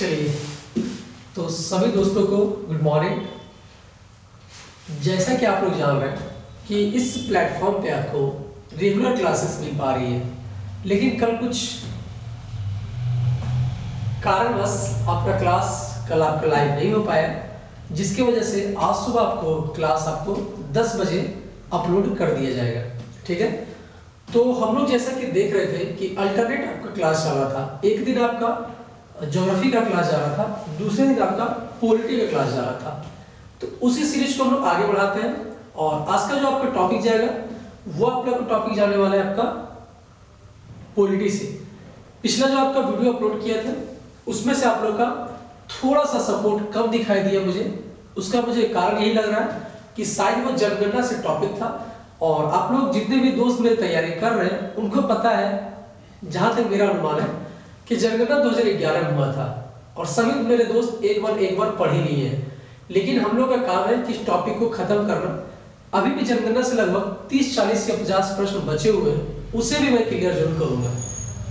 चलिए, तो सभी दोस्तों को गुड मॉर्निंग। जैसा कि आप लोग जान रहे हैं कि इस प्लेटफॉर्म पे आपको रेगुलर क्लासेस मिल पा रही है, लेकिन कल कुछ कारणवश आपका क्लास कल आपका लाइव नहीं हो पाया, जिसकी वजह से आज सुबह आपको क्लास 10 बजे अपलोड कर दिया जाएगा। ठीक है, तो हम लोग जैसा कि देख रहे थे कि अल्टरनेट आपका क्लास चल रहा था। एक दिन आपका ज्योग्राफी का क्लास जा रहा था, दूसरे दिन आपका पॉलिटी का क्लास जा रहा था। तो उसी सीरीज को हम लोग आगे बढ़ाते हैं और आज का जो आपका टॉपिक जाएगा वो आप लोग का टॉपिक जाने वाला है आपका पॉलिटी से। पिछला जो आपका वीडियो अपलोड किया था उसमें से आप लोग का थोड़ा सा सपोर्ट कम दिखाई दिया मुझे। उसका मुझे कारण यही लग रहा है कि शायद वो जनगणना से टॉपिक था और आप लोग जितने भी दोस्त मेरी तैयारी कर रहे हैं उनको पता है, जहां तक मेरा अनुमान है कि जनगणना 2011 में हुआ था और सभी मेरे दोस्त एक बार पढ़ ही लिए हैं। लेकिन हम लोग का काम है कि इस टॉपिक को खत्म करना। अभी भी जनगणना से लगभग 30, 40 या 50 प्रश्न बचे हुए हैं, उसे भी मैं क्लियर जरूर करूंगा।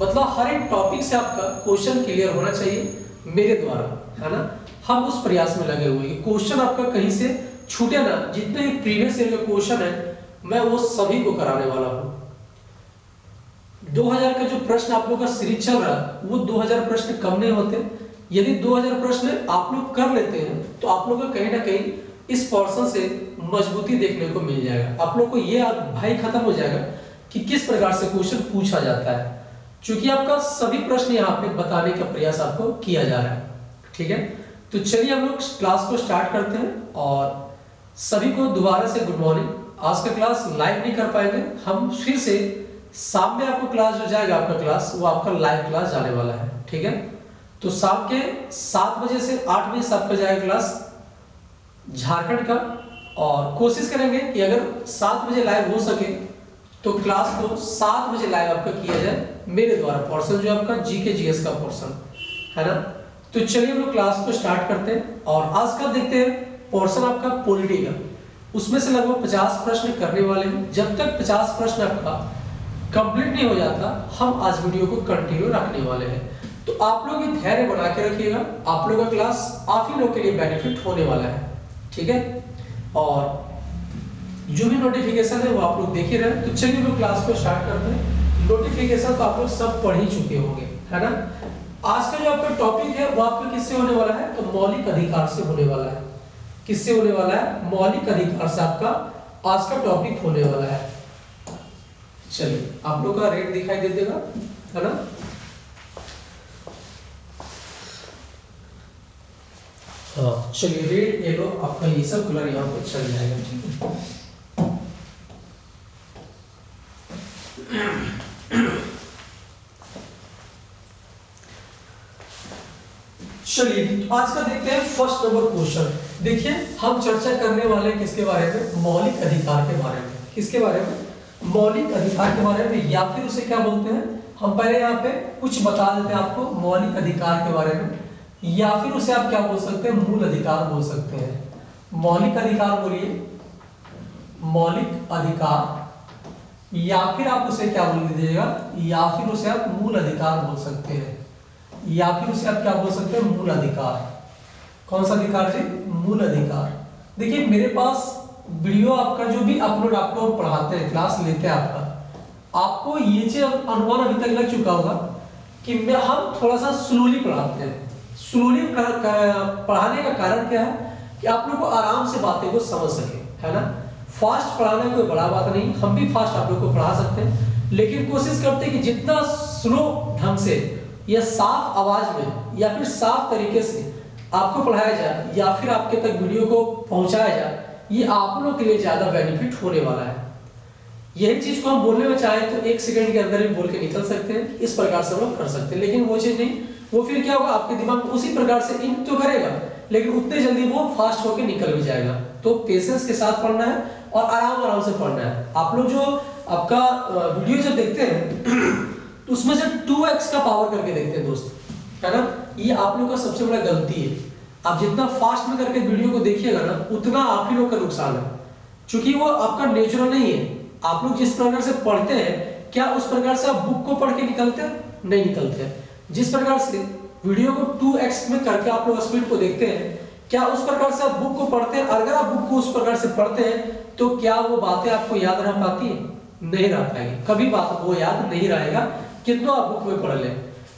मतलब हर एक टॉपिक से आपका क्वेश्चन क्लियर होना चाहिए मेरे द्वारा, है ना। हम उस प्रयास में लगे हुए कि क्वेश्चन आपका कहीं से छूटे ना। जितने भी प्रीवियस ईयर के क्वेश्चन है मैं वो सभी को कराने वाला हूँ। 2000 का जो प्रश्न आप लोग का सीरीज चल रहा है वो 2000 प्रश्न कम नहीं होते। यदि 2000 प्रश्न आप लोग कर लेते हैं तो आप लोग को कहीं ना कहीं इस पोर्शन से मजबूती देखने को मिल जाएगा। आप लोग को ये भय खत्म हो जाएगा कि किस प्रकार से क्वेश्चन पूछा जाता है, क्योंकि आपका सभी प्रश्न यहाँ पे बताने का प्रयास आपको किया जा रहा है। ठीक है, तो चलिए हम लोग क्लास को स्टार्ट करते हैं और सभी को दोबारा से गुड मॉर्निंग। आज का क्लास लाइव नहीं कर पाएंगे हम, फिर से शाम में आपको क्लास जो जाएगा आपका क्लास वो आपका लाइव क्लास जाने वाला है। ठीक है, तो शाम के 7 बजे से 8 बजे से आपका जाएगा क्लास झारखंड का, और कोशिश करेंगे कि अगर 7 बजे लाइव हो सके तो क्लास को 7 बजे लाइव आपका किया जाए मेरे द्वारा। पोर्शन जो आपका जीके जीएस का पोर्शन है ना। तो चलिए हम लोग क्लास को स्टार्ट करते हैं और आज का देखते हैं पोर्शन आपका पॉलिटी का। उसमें से लगभग 50 प्रश्न करने वाले हैं। जब तक 50 प्रश्न आपका कंप्लीट नहीं हो जाता हम आज वीडियो को कंटिन्यू रखने वाले हैं। तो आप लोग ये धैर्य बना के रखिएगा, आप लोगों का क्लास आप ही लोग के लिए बेनिफिट होने वाला है। ठीक है, और जो भी नोटिफिकेशन है वो आप लोग देख ही रहे हैं। तो चलिए हम लोग क्लास को स्टार्ट करते हैं। नोटिफिकेशन तो आप लोग सब पढ़ ही चुके होंगे, है ना। आज का जो आपका टॉपिक है वो आपका किससे होने वाला है, तो मौलिक अधिकार से होने वाला है। किससे होने वाला है, मौलिक अधिकार से आपका आज का टॉपिक होने वाला है। चलिए आप लोग का रेट दिखाई दे देगा, है ना। हाँ चलिए, रेड येलो आपका ये सब कलर यहाँ पे चल जाएगा। ठीक है, चलिए आज का देखते हैं फर्स्ट नंबर क्वेश्चन। देखिए हम चर्चा करने वाले किसके बारे में, मौलिक अधिकार के बारे में। किसके बारे में, मौलिक अधिकार के बारे में, या फिर उसे क्या बोलते हैं हम पहले यहाँ पे कुछ बता देते हैं आपको मौलिक अधिकार के बारे में, या फिर उसे आप क्या बोल सकते हैं, मूल अधिकार बोल सकते हैं। मौलिक अधिकार बोलिए, मौलिक अधिकार, या फिर आप उसे क्या बोल दीजिएगा, या फिर उसे आप मूल अधिकार बोल सकते हैं, या फिर उसे आप क्या बोल सकते हैं, मूल अधिकार। कौन सा अधिकार जी, मूल अधिकार। देखिए मेरे पास वीडियो आपका जो भी अपलोड आपको पढ़ाते हैं, क्लास लेते हैं आपको ये चीज अनुमान अभी तक लग चुका होगा कि हम थोड़ा सा स्लोली पढ़ाते हैं। स्लोली पढ़ाने का कारण क्या है कि आप लोग को आराम से बातें को समझ सके, है ना। फास्ट पढ़ाना कोई बड़ा बात नहीं, हम भी फास्ट आप लोग को पढ़ा सकते हैं, लेकिन कोशिश करते हैं कि जितना स्लो ढंग से या साफ आवाज में या फिर साफ तरीके से आपको पढ़ाया जाए या फिर आपके तक वीडियो को पहुंचाया जाए, ये आप लोग के लिए ज्यादा बेनिफिट होने वाला है। यही चीज को हम बोलने में चाहे तो 1 सेकंड के अंदर ही बोल के निकल सकते हैं, इस प्रकार से हम लोग कर सकते हैं। लेकिन वो चीज नहीं, वो फिर क्या होगा, आपके दिमाग में उसी प्रकार से इन तो करेगा लेकिन उतने जल्दी वो फास्ट होके निकल भी जाएगा। तो पेशेंस के साथ पढ़ना है और आराम से पढ़ना है। आप लोग जो आपका वीडियो जो देखते हैं तो उसमें से 2x का पावर करके देखते हैं दोस्त, है ना। ये आप लोग का सबसे बड़ा गलती है। आप जितना फास्ट में करके वीडियो को देखिएगा ना उतना आप ही लोग का नुकसान है, क्योंकि वो आपका नेचुरल नहीं है। आप लोग जिस प्रकार से पढ़ते हैं क्या उस प्रकार से आप बुक को पढ़ के निकलते हैं, नहीं निकलते हैं। जिस प्रकार से वीडियो को 2x में करके आप लोग स्पीड को देखते हैं, क्या उस प्रकार से आप बुक को पढ़ते हैं? अगर आप बुक को उस प्रकार से पढ़ते हैं तो क्या वो बातें आपको याद रह पाती है? नहीं रह पाएगी, कभी बात वो याद नहीं रहेगा कितना आप बुक में पढ़ ले।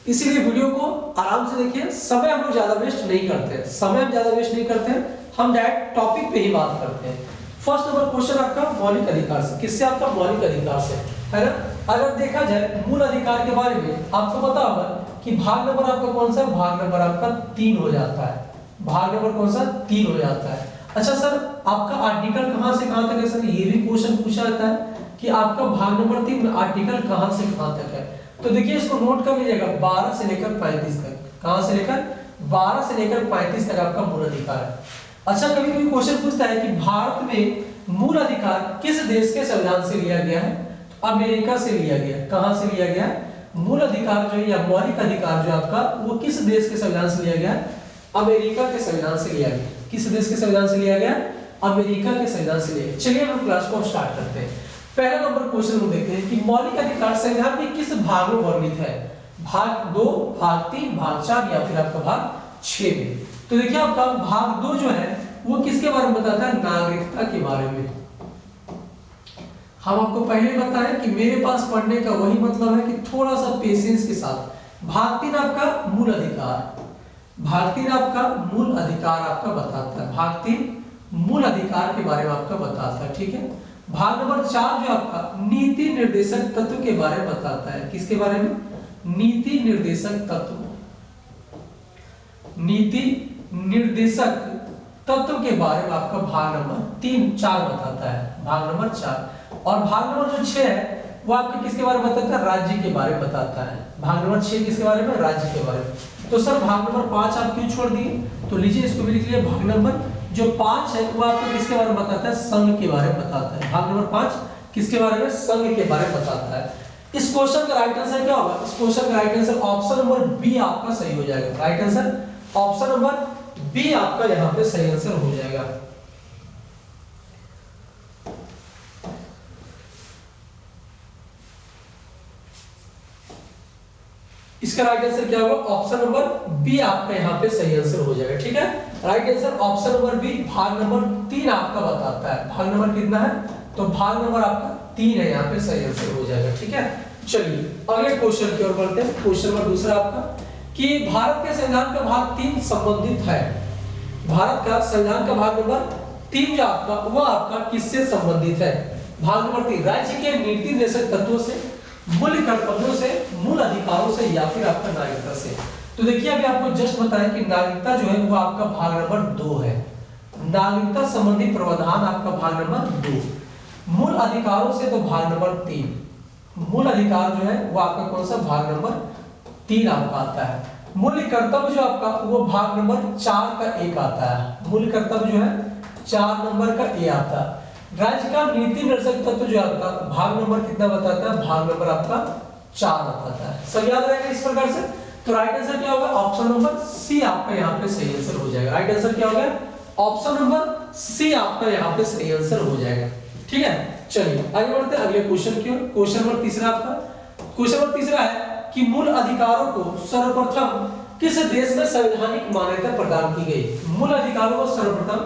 इसीलिए वीडियो को आराम से देखिए, समय हम लोग ज्यादा वेस्ट नहीं करते हैं, समय हम ज्यादा वेस्ट नहीं करते हैं, हम डायरेक्ट टॉपिक पे ही बात करते हैं। फर्स्ट नंबर क्वेश्चन आपका मौलिक अधिकार से, किससे? आपका मौलिक अधिकार से, है ना। अगर देखा जाए मूल अधिकार के बारे में आपको पता होगा कि भाग नंबर आपका कौन सा है? भाग नंबर आपका 3 हो जाता है। भाग नंबर कौन सा? 3 हो जाता है। अच्छा सर, आपका आर्टिकल कहां से कहां तक है? सर ये भी क्वेश्चन पूछा जाता है कि आपका भाग नंबर 3 में आर्टिकल कहां से कहां तक है। तो देखिए इसको नोट कर लीजिएगा, 12 से लेकर 35 तक। कहां से लेकर? 12 से लेकर 35 तक आपका मूल अधिकार है। अच्छा, कभी कभी क्वेश्चन पूछता है कि भारत में मूल अधिकार किस देश के संविधान से लिया गया है? तो अमेरिका से लिया गया। कहां से लिया गया? मूल अधिकार जो है या मौलिक अधिकार जो आपका, वो किस देश के संविधान से लिया गया? अमेरिका के संविधान से लिया गया। किस देश के संविधान से लिया गया? अमेरिका के संविधान से लिया गया। चलिए हम क्लास को स्टार्ट करते हैं। पहला नंबर क्वेश्चन हम देखते हैं कि मौलिक अधिकार संविधान में किस भाग में वर्णित है? भाग 2, भाग 3, भाग 4 या फिर आपका भाग 6 में। तो देखिए आपका भाग 2 जो है वो किसके बारे में बताता है? नागरिकता के बारे में। हम आपको पहले बताया कि मेरे पास पढ़ने का वही मतलब है कि थोड़ा सा पेशेंस के साथ। भाग 3 आपका मूल अधिकार, भाग 3 आपका मूल अधिकार आपका बताता है। भाग 3 मूल अधिकार के बारे में आपका बताता है, ठीक है। भाग नंबर 4 जो आपका नीति निर्देशक तत्व के बारे में बताता है। किसके बारे में? नीति निर्देशक तत्व। नीति निर्देशक तत्व के बारे में आपका भाग नंबर 4 बताता है। भाग नंबर 4 और भाग नंबर जो 6 है वो आपका किसके बारे में बताता है? राज्य के बारे में बताता है। भाग नंबर 6 किसके बारे में? राज्य के बारे में। तो सर भाग नंबर 5 आप क्यों छोड़ दिए? तो लीजिए इसको भी लिख लिया। भाग नंबर जो 5 है वो आपको किसके बारे में बताता है? संघ के बारे में बताता है। भाग नंबर 5 किसके बारे में? संघ के बारे में बताता है। इस क्वेश्चन का राइट आंसर क्या होगा? इस क्वेश्चन का right answer option number B आपका सही हो जाएगा। Right answer option number B आपका यहाँ पे सही आंसर हो जाएगा। इसका राइट आंसर क्या होगा? ऑप्शन नंबर बी आपका यहाँ पे सही आंसर हो जाएगा, ठीक है। Right answer option number B, भाग नंबर 3 आपका बताता है। भाग नंबर कितना है? तो भाग नंबर आपका 3 है, यहाँ पे सही आंसर हो जाएगा, ठीक है। चलिए अगले क्वेश्चन की ओर बढ़ते हैं। क्वेश्चन नंबर दूसरा आपका कि भारत के संविधान का भाग 3 संबंधित है। भारत का संविधान का भाग नंबर 3 जो आपका वो आपका किससे संबंधित है? भाग नंबर 3 राज्य के नीति निर्देशक तत्वों से, मूल कर्तव्यों से, मूल अधिकारों से या फिर आपका नागरिकता से। तो देखिए अभी आपको जस्ट बताया कि नागरिकता जो है वो आपका भाग नंबर 2 है। नागरिकता संबंधी प्रावधान आपका भाग नंबर 2। मूल अधिकारों से तो भाग नंबर 3। मूल अधिकार जो है वो आपका कौन सा? भाग नंबर 3 आपका आता है। मूल कर्तव्य जो आपका वो भाग नंबर 4 का 1 आता है। मूल कर्तव्य जो है 4 नंबर का ए आता है। राज्य का नीति निर्देशक तत्व जो आपका भाग नंबर कितना बताता है? भाग नंबर आपका 4 बताता है। सब याद रहेगा इस प्रकार से। तो राइट आंसर क्या होगा? ऑप्शन नंबर सी आपका यहाँ पे सही आंसर हो जाएगा। राइट आंसर क्या होगा? ऑप्शन नंबर सी आपका यहाँ पे सही आंसर हो जाएगा, ठीक है। चलिए आगे बढ़ते हैं अगले क्वेश्चन की ओर। क्वेश्चन नंबर तीसरा आपका, क्वेश्चन नंबर तीसरा है कि मूल अधिकारों को सर्वप्रथम किस देश में संवैधानिक मान्यता प्रदान की गई? मूल अधिकारों को सर्वप्रथम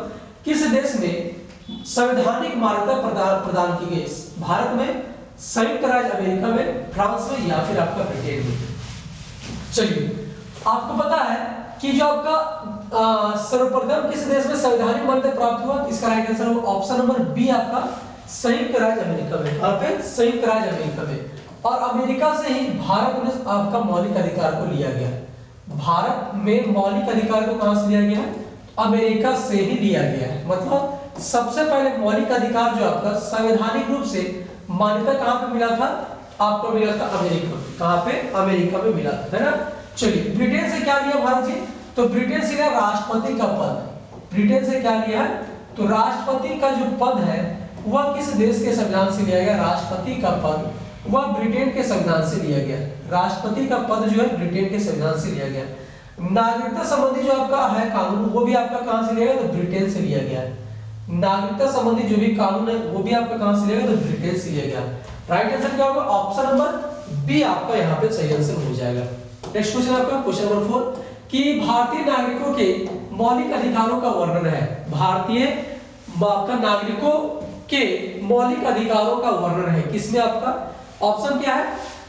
किस देश में संवैधानिक मान्यता प्रदान की गई? भारत में, संयुक्त राज्य अमेरिका में, फ्रांस में या फिर आपका ब्रिटेन में? चलिए आपको पता है कि जो आपका सर्वप्रथम किस देश में संवैधानिक मान्यता प्राप्त हुआ? इसका राइट आंसर होगा ऑप्शन नंबर बी आपका संयुक्त राज्य अमेरिका में। यहाँ पे संयुक्त राज्य अमेरिका में। और अमेरिका से ही भारत में आपका मौलिक अधिकार को लिया गया। भारत में मौलिक अधिकार को कहां से लिया गया? अमेरिका से ही लिया गया है। मतलब सबसे पहले मौलिक अधिकार जो आपका संवैधानिक रूप से मान्यता कहां पे मिला था? आपको मिला था अमेरिका में। कहां पे? अमेरिका में मिला था, है ना। चलिए ब्रिटेन से क्या लिया भारत जी? तो ब्रिटेन से लिया राष्ट्रपति का पद। ब्रिटेन से क्या लिया? तो राष्ट्रपति का जो पद है वह किस देश के संविधान से लिया गया? राष्ट्रपति का पद वह ब्रिटेन के संविधान से लिया गया। राष्ट्रपति का पद जो है ब्रिटेन के संविधान से लिया गया। नागरिकता संबंधी जो आपका है कानून वो भी आपका कहां से लिया गया? तो ब्रिटेन से लिया गया। नागरिकता संबंधी जो भी कानून है वो भी आपका कहां से लिया गया? तो ब्रिटेन से लिया गया। राइट आंसर क्या होगा? ऑप्शन नंबर बी आपका यहाँ पे सही आंसर हो जाएगा। नेक्स्ट क्वेश्चन आपका क्वेश्चन नंबर 4 कि भारतीय नागरिकों के मौलिक अधिकारों का वर्णन है। भारतीय आपका नागरिकों के मौलिक अधिकारों का वर्णन है किसमें? आपका ऑप्शन क्या है?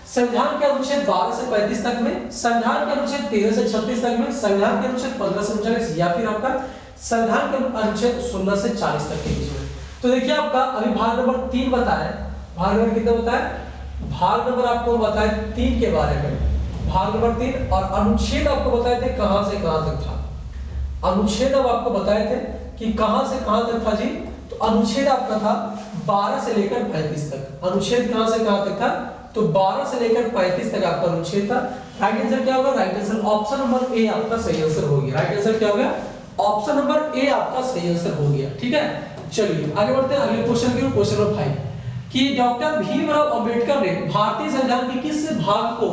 संविधान के अनुच्छेद 12 से 35 तक में, संविधान के अनुच्छेद 13 से 36 तक में, संविधान के अनुच्छेद 15 से 39 या फिर आपका संविधान के अनुच्छेद 16 से 40 तक के बीच में। तो देखिए आपका अभी भाग नंबर 3 बताया, भाग नंबर कितना बताया? भाग नंबर आपको बताया 3 के बारे में, भाग नंबर 3, और अनुच्छेद आपको बताए थे कहां से कहां तक था। अनुच्छेद अब आपको बताए थे कि कहां से कहां तक था जी। तो अनुच्छेद आपका था 12 से लेकर 35 तक। अनुच्छेद कहां से कहां तक था? तो 12 से लेकर 35 तक आपका अनुच्छेद था। राइट आंसर क्या होगा? Right answer option number A आपका सही आंसर हो गया। राइट आंसर क्या हो गया? ऑप्शन नंबर ए आपका सही आंसर हो गया। ठीक है, चलिए आगे बढ़ते हैं अगले क्वेश्चन की ओर। क्वेश्चन नंबर 5 कि डॉक्टर भीमराव अंबेडकर ने भारतीय संविधान के किस भाग को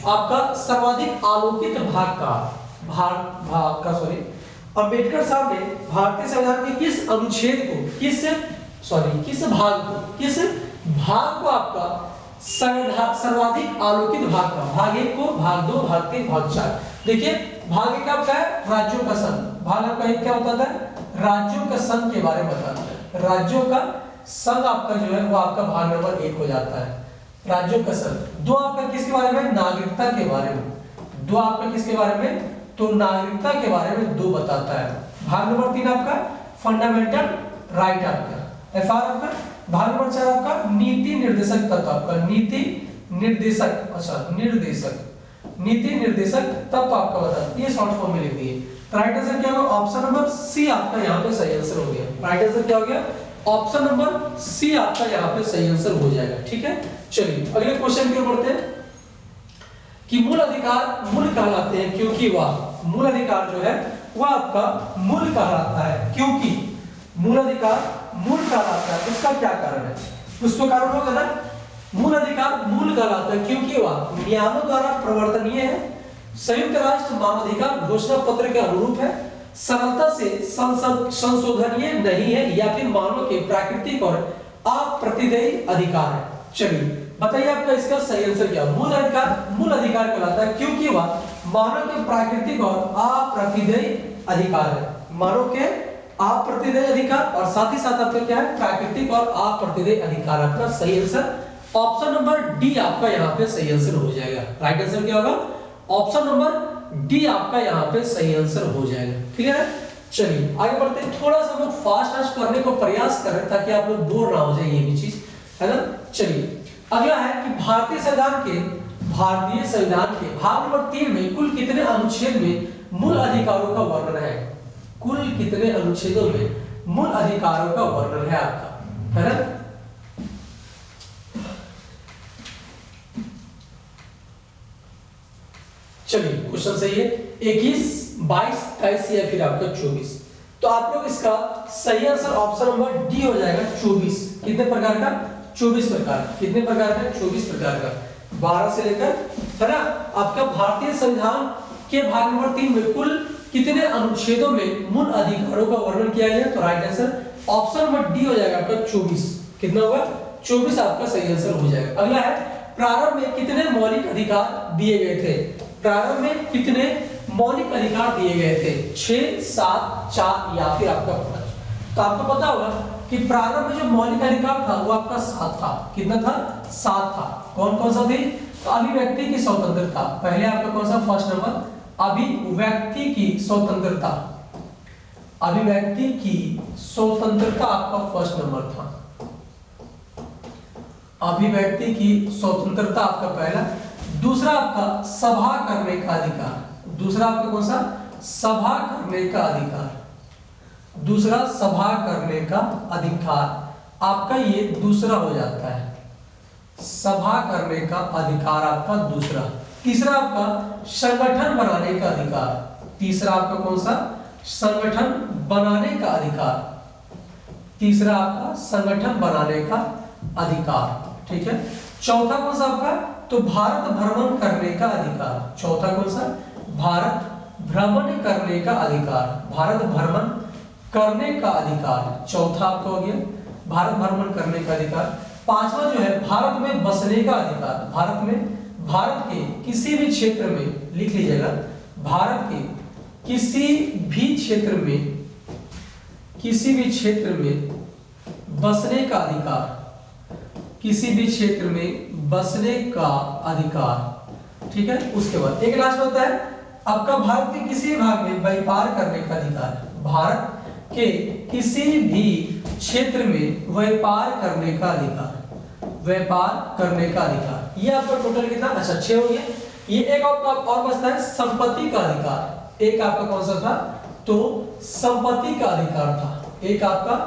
आपका सर्वाधिक आलोकित भाग का भाग का सॉरी अंबेडकर साहब ने भारतीय संविधान के किस अनुच्छेद को किस भाग को आपका सर्वाधिक आलोकित भाग का, भाग 1 को, भाग 2, भाग 3, भाग 4। देखिए भाग 1 आपका है राज्यों का संघ, भाग आपका 1 क्या बताता है? राज्यों का संघ के बारे में बताता है। राज्यों का संघ आपका जो है वो आपका भाग नंबर 1 हो जाता है, राज्यों का संघ। 2 आपका किसके बारे में? नागरिकता के बारे में। 2 आपका किसके बारे में? तो नागरिकता के बारे में 2 बताता है। भाग नंबर 3 आपका फंडामेंटल राइट आपका, एफआर आपका। भाग नंबर 4 आपका नीति निर्देशक तत्व आपका, नीति निर्देशक तत्व आपका बता, ये शॉर्ट फॉर्म में लिख दिए। राइट आंसर क्या होगा? ऑप्शन नंबर सी आपका यहाँ पे सही आंसर हो गया। राइट आंसर क्या हो गया? ऑप्शन नंबर सी आपका यहाँ पे सही आंसर हो जाएगा। ठीक है, चलिए अगले क्वेश्चन की ओर बढ़ते हैं कि मूल अधिकार मूल कहलाते हैं क्योंकि वह मूल अधिकार जो है वह आपका मूल कहलाता है क्योंकि मूल अधिकार मूल कहलाता है। उसका क्या कारण है? उसका कारण होगा ना, मूल अधिकार मूल कहलाता है क्योंकि वह नियमों द्वारा प्रवर्तनीय है, संयुक्त राष्ट्र मानवाधिकार घोषणा पत्र के अनुरूप है, सरलता से संशोधनीय नहीं है, या फिर मानव के प्राकृतिक और अप्रतिदेय अधिकार है। चलिए बताइए आपका इसका सही आंसर क्या? मूल अधिकार कहलाता है क्योंकि वह मानव के प्राकृतिक और अप्रतिदेय अधिकार है। मानव के अप्रतिदेय अधिकार और साथ ही साथ आपका क्या है? प्राकृतिक और अप्रतिदेय अधिकार। आपका सही आंसर ऑप्शन नंबर डी आपका यहाँ पे सही आंसर हो जाएगा। राइट आंसर क्या होगा? ऑप्शन नंबर डी आपका यहाँ पे सही आंसर हो जाएगा। क्लियर है? चलिए आगे बढ़ते हैं। थोड़ा सा हम फास्ट करने को प्रयास कर रहे हैं ताकि आप लोग बोर ना हो जाए, ये भी चीज है ना। चलिए अगला है कि भारतीय संविधान के भाग नंबर 3 में कुल कितने अनुच्छेद में मूल अधिकारों का वर्णन है? कुल कितने अनुच्छेदों में मूल अधिकारों का वर्णन है आपका, है ना। चलिए क्वेश्चन सही है 21, 22, 23 या फिर आपका 24। तो आप लोग इसका सही आंसर ऑप्शन नंबर डी हो जाएगा 24। कितने प्रकार का? 24 प्रकार। कितने प्रकार का? 24 प्रकार का, 12 से लेकर, है ना। आपका भारतीय संविधान के भाग नंबर 3 में कुल कितने अनुच्छेदों में मूल अधिकारों का वर्णन किया गया? तो right answer option number D हो जाएगा आपका 24। कितना होगा? 24 आपका सही आंसर हो जाएगा। अगला है प्रारंभ में कितने मौलिक अधिकार दिए गए थे? प्रारंभ में कितने मौलिक अधिकार दिए गए थे? 6, 7, 4 या फिर आपका 5। तो आपको पता होगा कि प्रारंभ में जो मौलिक अधिकार था वो आपका 7 था। कितना था? 7 था। कौन कौन सा थे? तो अभिव्यक्ति की स्वतंत्रता, पहले आपका कौन सा? फर्स्ट नंबर अभिव्यक्ति की स्वतंत्रता। अभिव्यक्ति की स्वतंत्रता आपका फर्स्ट नंबर था। अभिव्यक्ति की स्वतंत्रता आपका पहला। दूसरा आपका सभा करने का अधिकार। दूसरा आपका कौन सा? सभा करने का अधिकार। दूसरा सभा करने का अधिकार आपका ये दूसरा हो जाता है, सभा करने का अधिकार आपका दूसरा। तीसरा आपका संगठन बनाने का अधिकार। तीसरा आपका कौन सा? संगठन बनाने का अधिकार। तीसरा आपका संगठन बनाने का अधिकार। ठीक है। चौथा कौन सा आपका? तो भारत भ्रमण करने का अधिकार। चौथा कौन सा? भारत भ्रमण करने का अधिकार। भारत भ्रमण करने का अधिकार चौथा आपका हो गया, भारत भ्रमण करने का अधिकार। पांचवा जो है भारत में बसने का अधिकार। भारत के किसी भी क्षेत्र में लिख लीजिएगा, भारत के किसी भी क्षेत्र में बसने का अधिकार, किसी भी क्षेत्र में बसने का अधिकार, ठीक है। उसके बाद एक लास्ट होता है आपका भारत के किसी भाग में व्यापार करने का अधिकार, भारत के किसी भी क्षेत्र में व्यापार करने का अधिकार, व्यापार करने का अधिकार। ये आपका टोटल कितना, अच्छा 6 हो गया। ये एक आपका और बचता है संपत्ति का अधिकार, एक आपका कौन सा था, तो संपत्ति का अधिकार था, एक आपका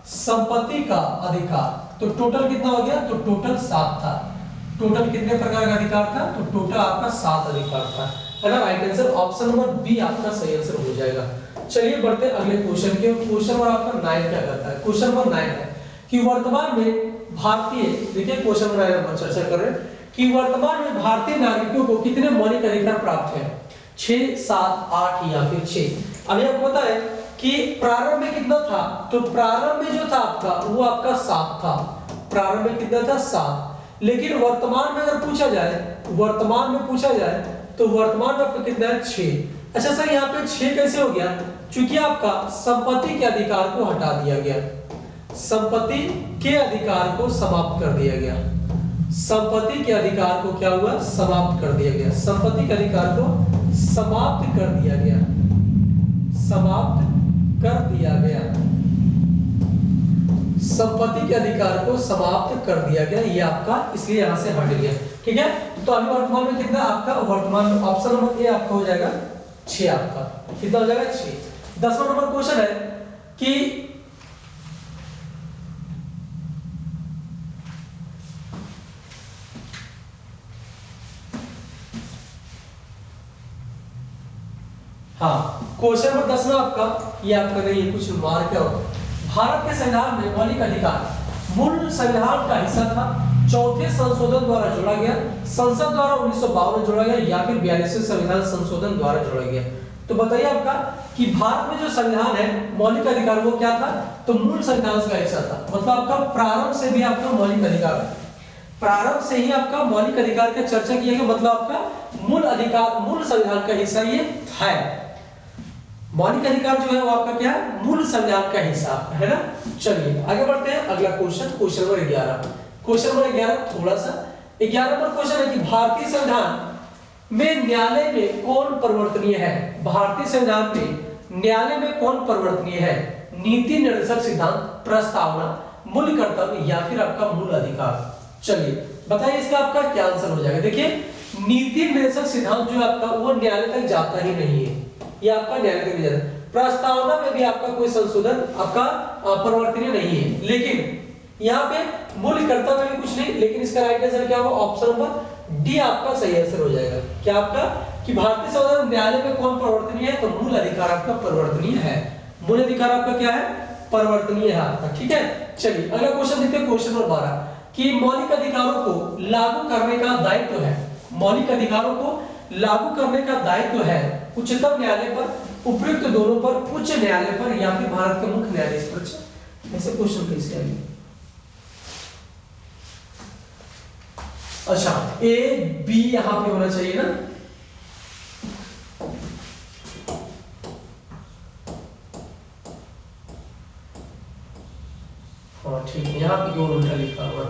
संपत्ति का अधिकार। तो टोटल कितना हो गया, तो टोटल 7 था। टोटल कितने प्रकार का अधिकार था, तो टोटल आपका 7 अधिकार था, है ना। Right answer option number B आपका सही आंसर हो जाएगा। चलिए बढ़ते हैं अगले क्वेश्चन के। क्वेश्चन नंबर आपका 9 क्या करता है, क्वेश्चन नंबर 9 है कि वर्तमान में भारतीय, देखिए क्वेश्चन नंबर 9 पर चर्चा कर रहे हैं कि वर्तमान में भारतीय नागरिकों को कितने मौलिक अधिकार प्राप्त है, 6, 7, 8 या फिर 6। अभी आपको पता है कि प्रारंभ में कितना था, तो प्रारंभ में जो था आपका वो आपका 7 था, प्रारंभ में कितना था 7। लेकिन वर्तमान में अगर पूछा जाए, वर्तमान में पूछा जाए तो वर्तमान में आपका कितना है 6। अच्छा सर यहाँ पे 6 कैसे हो गया, क्योंकि आपका संपत्ति के अधिकार को हटा दिया गया, संपत्ति के अधिकार को समाप्त कर दिया गया, संपत्ति के अधिकार को क्या हुआ, समाप्त कर दिया गया, संपत्ति के अधिकार को समाप्त कर दिया गया, समाप्त कर दिया गया, संपत्ति के अधिकार को समाप्त कर दिया गया, ये आपका इसलिए यहां से हट गया, ठीक है। तो अभी वर्तमान में कितना आपका, वर्तमान में ऑप्शन नंबर ए आपका हो जाएगा 6, आपका कितना हो जाएगा 6। 10वां नंबर क्वेश्चन है कि हाँ, क्वेश्चन नंबर 10 में आपका ये आपका नहीं कुछ मार क्या हो, भारत के संविधान में मौलिक अधिकार मूल संविधान का हिस्सा था, चौथे संशोधन द्वारा जोड़ा गया, संसद द्वारा 1952 में जोड़ा गया या फिर 42वें संविधान संशोधन द्वारा जोड़ा गया। तो बताइए आपका कि भारत में जो संविधान है मौलिक अधिकार वो क्या था, तो मूल संविधान का हिस्सा था, मतलब आपका प्रारंभ से भी आपका मौलिक अधिकार है, प्रारंभ से ही आपका मौलिक अधिकार का चर्चा किया गया, मतलब आपका मूल अधिकार, मूल संविधान का हिस्सा ये है। मौलिक अधिकार जो है वो आपका क्या है, मूल संविधान का हिस्सा है ना। चलिए आगे बढ़ते हैं, अगला question, question number 11। Question number 11 थोड़ा सा 11 नंबर क्वेश्चन है कि भारतीय संविधान में न्यायालय में कौन परिवर्तनीय है, भारतीय संविधान में न्यायालय में कौन परिवर्तनीय है, नीति निर्देशक सिद्धांत, प्रस्तावना, मूल कर्तव्य या फिर आपका मूल अधिकार। चलिए बताइए इसका आपका क्या आंसर हो जाएगा। देखिए नीति निर्देशक सिद्धांत जो आपका वो न्यायालय तक जाता ही नहीं है, ये आपका न्यायालय तक जाता है। प्रस्तावना में भी आपका कोई संशोधन आपका परिवर्तनीय नहीं है, लेकिन यहाँ पे मूल कर्तव्य में कुछ नहीं, लेकिन इसका राइट आंसर क्या होगा, ऑप्शन नंबर डी आपका सही आंसर हो जाएगा। क्या आपका कि भारतीय संविधान न्यायालय में कौन परिवर्तनीय है, तो मूल अधिकार आपका परिवर्तनीय है, मूल अधिकार आपका क्या है, परिवर्तनीय है आपका, ठीक है। चलिए अगला क्वेश्चन देखते हैं, क्वेश्चन नंबर 12 कि मौलिक अधिकारों को लागू करने का दायित्व है, मौलिक अधिकारों को लागू करने का दायित्व है उच्चतम न्यायालय पर, उपयुक्त दोनों पर, उच्च न्यायालय पर या फिर भारत के मुख्य न्यायाधीश पर। ऐसे क्वेश्चन कैसे आएंगे, अच्छा ए बी यहां पे होना चाहिए ना, हाँ ठीक है, यहाँ पे केवल उल्टा लिखा हुआ,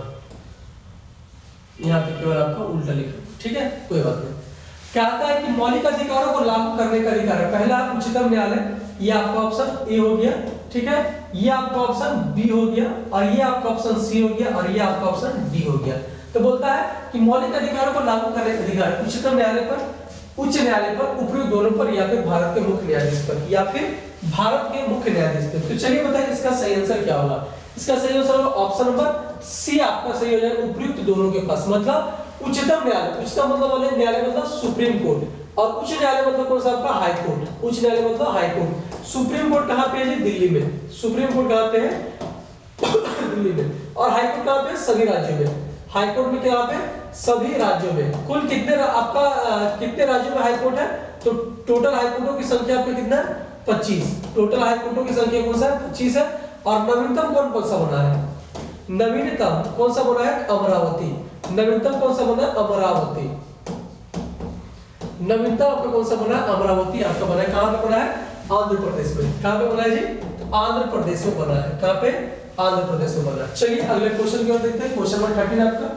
यहाँ पे केवल आपका उल्टा लिखा, ठीक है कोई बात नहीं। क्या आता है कि मौलिक अधिकारों को लागू करने का अधिकार है, पहला उच्चतम न्यायालय, ये आपका ऑप्शन ए हो गया, ठीक है, ये आपका ऑप्शन बी हो गया और ये आपका ऑप्शन सी हो गया और ये आपका ऑप्शन डी हो गया। तो बोलता है कि मौलिक अधिकारों को लागू करने का अधिकार उच्चतम न्यायालय पर, उच्च न्यायालय पर, उपयुक्त दोनों पर या फिर भारत के मुख्य न्यायाधीश पर, या फिर भारत के मुख्य न्यायाधीश पर। तो चलिए बताइए इसका सही आंसर क्या होगा, इसका सही आंसर होगा ऑप्शन नंबर सी आपका सही हो जाएगा, उपयुक्त दोनों के पास, मतलब उच्चतम न्यायालय, उच्चतम मतलब वाले न्यायालय मतलब सुप्रीम कोर्ट, और उच्च न्यायालय मतलब कौन सा आपका हाई कोर्ट, उच्च न्यायालय मतलब हाई कोर्ट। सुप्रीम कोर्ट कहां पे है, दिल्ली में, सुप्रीम कोर्ट कहां पे है दिल्ली में, और हाई कोर्ट कहां पे है, सभी राज्यों में, हाई कोर्ट में क्या पे सभी राज्यों में। कुल कितने आपका कितने राज्यों में हाई कोर्ट है, तो टोटल हाई कोर्टों की संख्या आपका कितना है, 25, टोटल हाई कोर्टों की संख्या कौन सा है, 25 है। और नवीनतम कौन सा बना है, नवीनतम कौन सा बना है, अमरावती, नवीनतम कौन सा बना है, अमरावती, नवीनतम आपका कौन सा बना है? अमरावती आपका बना है। कहां पे बना है? आंध्र प्रदेश में। कहां पे बना है जी? आंध्र प्रदेश में बना है। कहां पे? आंध्र प्रदेश में बना है। चलिए अगले क्वेश्चन की ओर देखते हैं। क्वेश्चन नंबर 13 आपका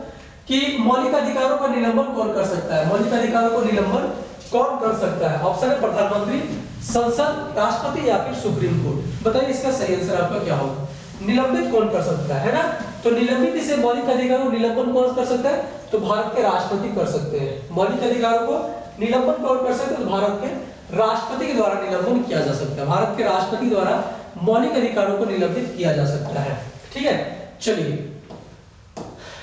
कि मौलिक अधिकारों का निलंबन कौन कर सकता है? मौलिक अधिकारों को निलंबन कौन कर सकता है? ऑप्शन है प्रधानमंत्री, संसद, राष्ट्रपति या फिर सुप्रीम कोर्ट। बताइए इसका सही आंसर आपका क्या होगा? निलंबित कौन कर सकता है ना? तो निलंबित इसे मौलिक अधिकारों निलंबन कौन कर सकता है? तो भारत के राष्ट्रपति कर सकते हैं। मौलिक अधिकारों को निलंबन कौन कर सकते हैं? तो भारत के राष्ट्रपति के द्वारा निलंबन किया जा सकता है। भारत के राष्ट्रपति द्वारा मौलिक अधिकारों को निलंबित किया जा सकता है। ठीक है, चलिए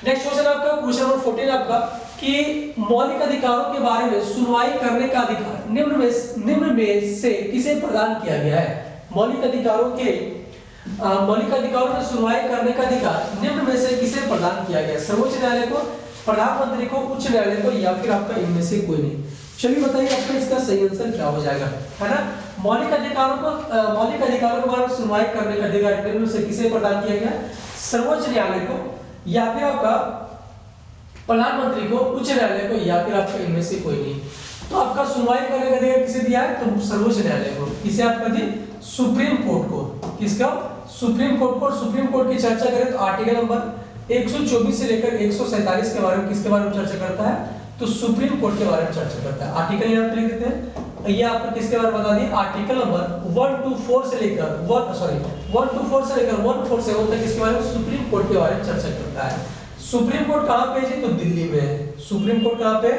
नेक्स्ट क्वेश्चन आपका क्वेश्चन नंबर 14 आपका कि मौलिक अधिकारों के बारे में सुनवाई करने का अधिकार निम्न में से किसे प्रदान किया गया है? मौलिक अधिकारों में सुनवाई करने का अधिकार निम्न में से किसे प्रदान किया गया? सर्वोच्च न्यायालय को, प्रधानमंत्री को, उच्च न्यायालय को या फिर आपका इनमें से कोई नहीं? चलिए बताइए आपका इसका सही आंसर क्या हो जाएगा, है ना? मौलिक अधिकारों के बारे में सुनवाई करने का अधिकार निम्न में से किसे प्रदान किया गया? सर्वोच्च न्यायालय को या फिर आपका प्रधानमंत्री को, उच्च न्यायालय को या फिर आपका इनमें से कोई नहीं। तो आपका सुनवाई करने का अधिकार किसे दिया है? तो सर्वोच्च न्यायालय को। किसे आपका जी? सुप्रीम कोर्ट को। किसका? सुप्रीम कोर्ट को। सुप्रीम कोर्ट की चर्चा करें तो आर्टिकल नंबर 124 से लेकर 147 के बारे में किसके बारे में चर्चा करता है? तो सुप्रीम कोर्ट के बारे में चर्चा करता है। आर्टिकल यहां पे लिख देते हैं। ये आपको किसके बारे में बता दिए? आर्टिकल नंबर 124 से लेकर 147 तक किसके बारे में? सुप्रीम कोर्ट के बारे में चर्चा करता है। सुप्रीम कोर्ट कहां पे है? तो दिल्ली में है। सुप्रीम कोर्ट कहां पे?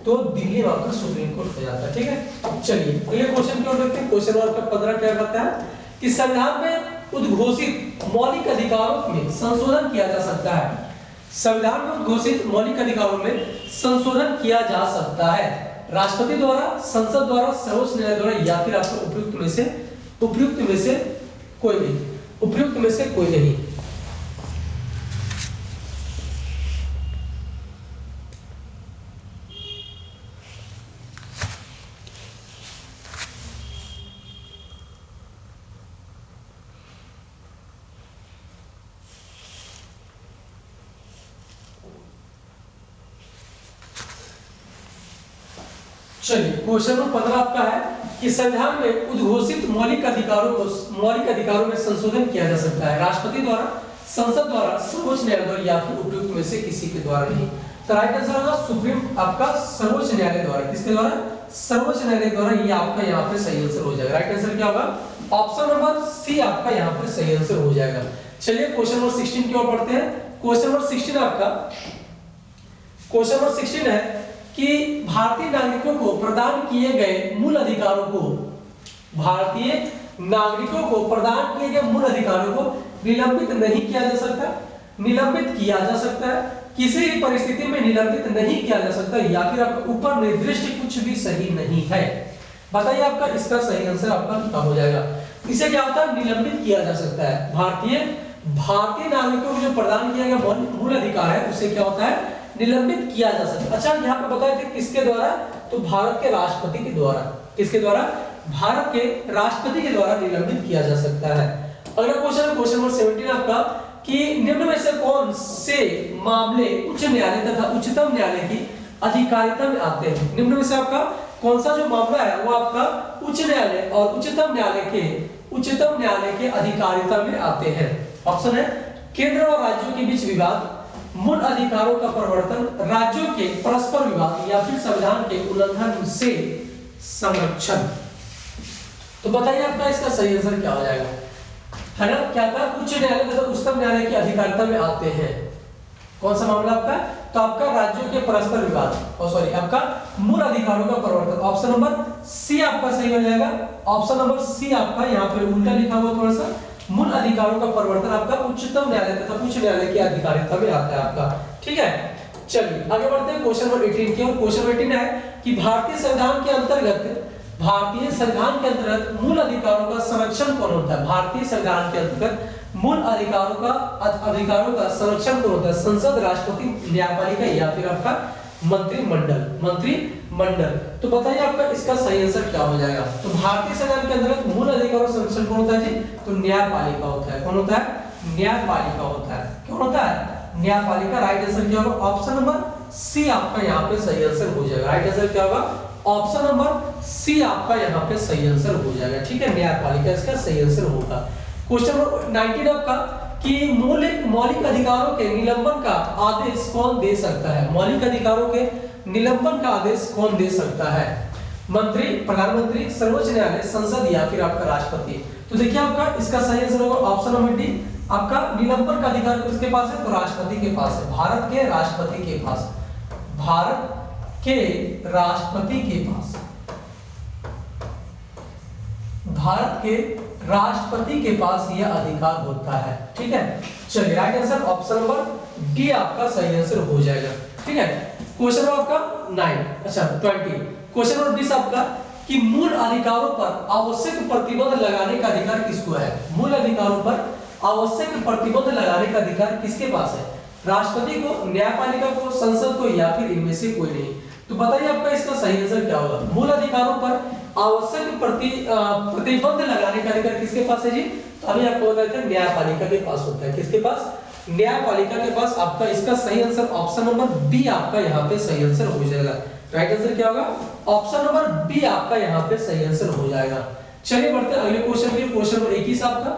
तो दिल्ली में आपका सुप्रीम कोर्ट हो जाता है। ठीक है, चलिए अगले क्वेश्चन की ओर देखते हैं। क्वेश्चन नंबर 15 क्या कहता है कि संविधान में उद्घोषित मौलिक अधिकारों में संशोधन किया जा सकता है। संविधान में उद्घोषित मौलिक अधिकारों में संशोधन किया जा सकता है राष्ट्रपति द्वारा, संसद द्वारा, सर्वोच्च न्यायालय द्वारा या फिर आपको उपयुक्त में से कोई नहीं। उपयुक्त में से कोई नहीं। चलिए क्वेश्चन नंबर 15 आपका है कि संविधान में उद्घोषित मौलिक अधिकारों में संशोधन किया जा सकता है राष्ट्रपति द्वारा, संसद द्वारा, सर्वोच्च न्यायालय द्वारा या फिर उपयुक्त में से किसी के द्वारा नहीं। तो राइट आंसर होगा सुप्रीम आपका सर्वोच्च न्यायालय द्वारा। किसके द्वारा? सर्वोच्च न्यायालय द्वारा। ये आपका यहाँ पे सही आंसर हो जाएगा। राइट आंसर क्या होगा? ऑप्शन नंबर सी आपका यहाँ पे सही आंसर हो जाएगा। चलिए क्वेश्चन नंबर 16 की ओर बढ़ते हैं। क्वेश्चन नंबर 16 आपका क्वेश्चन नंबर 16 है कि भारतीय नागरिकों को प्रदान किए गए मूल अधिकारों को, भारतीय नागरिकों को प्रदान किए गए मूल अधिकारों को निलंबित नहीं किया जा सकता, निलंबित किया जा सकता है, किसी भी परिस्थिति में निलंबित नहीं किया जा सकता या फिर आपके ऊपर निर्दिष्ट कुछ भी सही नहीं है। बताइए आपका इसका सही आंसर आपका क्या हो जाएगा? इसे क्या होता है? निलंबित किया जा सकता है। भारतीय नागरिकों को जो प्रदान किया गया मूल अधिकार है उसे क्या होता है? निलंबित किया जा सकता है। अच्छा यहाँ पे बताए थे किसके द्वारा? तो भारत के राष्ट्रपति के द्वारा। किसके द्वारा? भारत के राष्ट्रपति के द्वारा निलंबित किया जा सकता है। अगला क्वेश्चन है क्वेश्चन नंबर 17 आपका कि निम्न में से कौन से मामले उच्च न्यायालय तथा उच्चतम न्यायालय की अधिकारिता में आते हैं? निम्न में से आपका कौन सा जो मामला है वो आपका उच्च न्यायालय और उच्चतम न्यायालय के अधिकारिता में आते हैं? ऑप्शन है केंद्र और राज्यों के बीच विवाद, मूल अधिकारों का प्रवर्तन, राज्यों के परस्पर विवाद या फिर संविधान के उल्लंघन से संरक्षण। तो बताइए आपका इसका सही आंसर क्या हो जाएगा, है ना? क्या था? उच्च न्यायालय तथा उच्चतम न्यायालय की अधिकारिता में आते हैं। कौन सा मामला आपका? तो आपका राज्यों के परस्पर विवाद और आपका मूल अधिकारों का प्रवर्तन। ऑप्शन नंबर सी आपका सही हो जाएगा। ऑप्शन नंबर सी आपका यहाँ पर उल्टा लिखा हुआ थोड़ा सा। मूल अधिकारों का प्रवर्तन आपका उच्चतम न्यायालय तथा उच्च न्यायालय की अधिकारिता में आता है आपका। ठीक है, चलिए आगे बढ़ते हैं क्वेश्चन नंबर 18 की ओर। क्वेश्चन 18 है कि भारतीय संविधान के अंतर्गत मूल अधिकारों का संरक्षण कौन होता है? भारतीय संविधान के अंतर्गत मूल अधिकारों का संरक्षण कौन होता है? संसद, राष्ट्रपति, न्यायपालिका या फिर आपका मंत्रिमंडल। तो बताइए आपका इसका सही आंसर क्या हो जाएगा? तो भारतीय संविधान के अंतर्गत मूल अधिकारों संरक्षण कौन होता है जी? तो न्यायपालिका होता है। कौन होता है? न्यायपालिका होता है। कौन होता है? न्यायपालिका। राइट आंसर क्या होगा? ऑप्शन नंबर सी आपका यहाँ पे सही आंसर हो जाएगा। राइट आंसर क्या होगा? ऑप्शन नंबर सी आपका यहाँ पे सही आंसर हो जाएगा। ठीक है, न्यायपालिका इसका सही आंसर होगा। क्वेश्चन नंबर 19 आपका कि मौलिक अधिकारों के निलंबन का आदेश कौन दे सकता है? मौलिक अधिकारों के निलंबन का आदेश कौन दे सकता है? मंत्री, प्रधानमंत्री, सर्वोच्च न्यायालय, संसद या फिर आपका राष्ट्रपति? तो देखिए आपका इसका सही आंसर होगा ऑप्शन नंबर डी। आपका निलंबन का अधिकार किसके पास है? तो राष्ट्रपति के पास है, भारत के राष्ट्रपति के पास, भारत के राष्ट्रपति के पास, भारत के राष्ट्रपति के पास यह अधिकार होता है। ठीक है, चलिए right answer option number D आपका सही आंसर हो जाएगा। ठीक है, क्वेश्चन नंबर आपका 20 क्वेश्चन नंबर 20 आपका कि मूल अधिकारों पर आवश्यक प्रतिबंध लगाने का अधिकार किसको है? मूल अधिकारों पर आवश्यक प्रतिबंध लगाने का अधिकार किसके पास है? राष्ट्रपति को, न्यायपालिका को, संसद को या फिर इनमें से कोई नहीं? तो बताइए आपका इसका सही आंसर क्या होगा? मूल अधिकारों पर आवश्यक प्रतिबंध लगाने का अधिकार किसके पास है जी? तो अभी आपको बताया था न्यायपालिका के पास होता है। किसके पास? न्यायपालिका के पास। आपका इसका सही आंसर ऑप्शन नंबर बी आपका यहाँ पे सही आंसर हो जाएगा। राइट आंसर क्या होगा? ऑप्शन नंबर बी आपका यहाँ पे सही आंसर हो जाएगा। चलिए बढ़ते हैं अगले क्वेश्चन पे। क्वेश्चन नंबर 21 आपका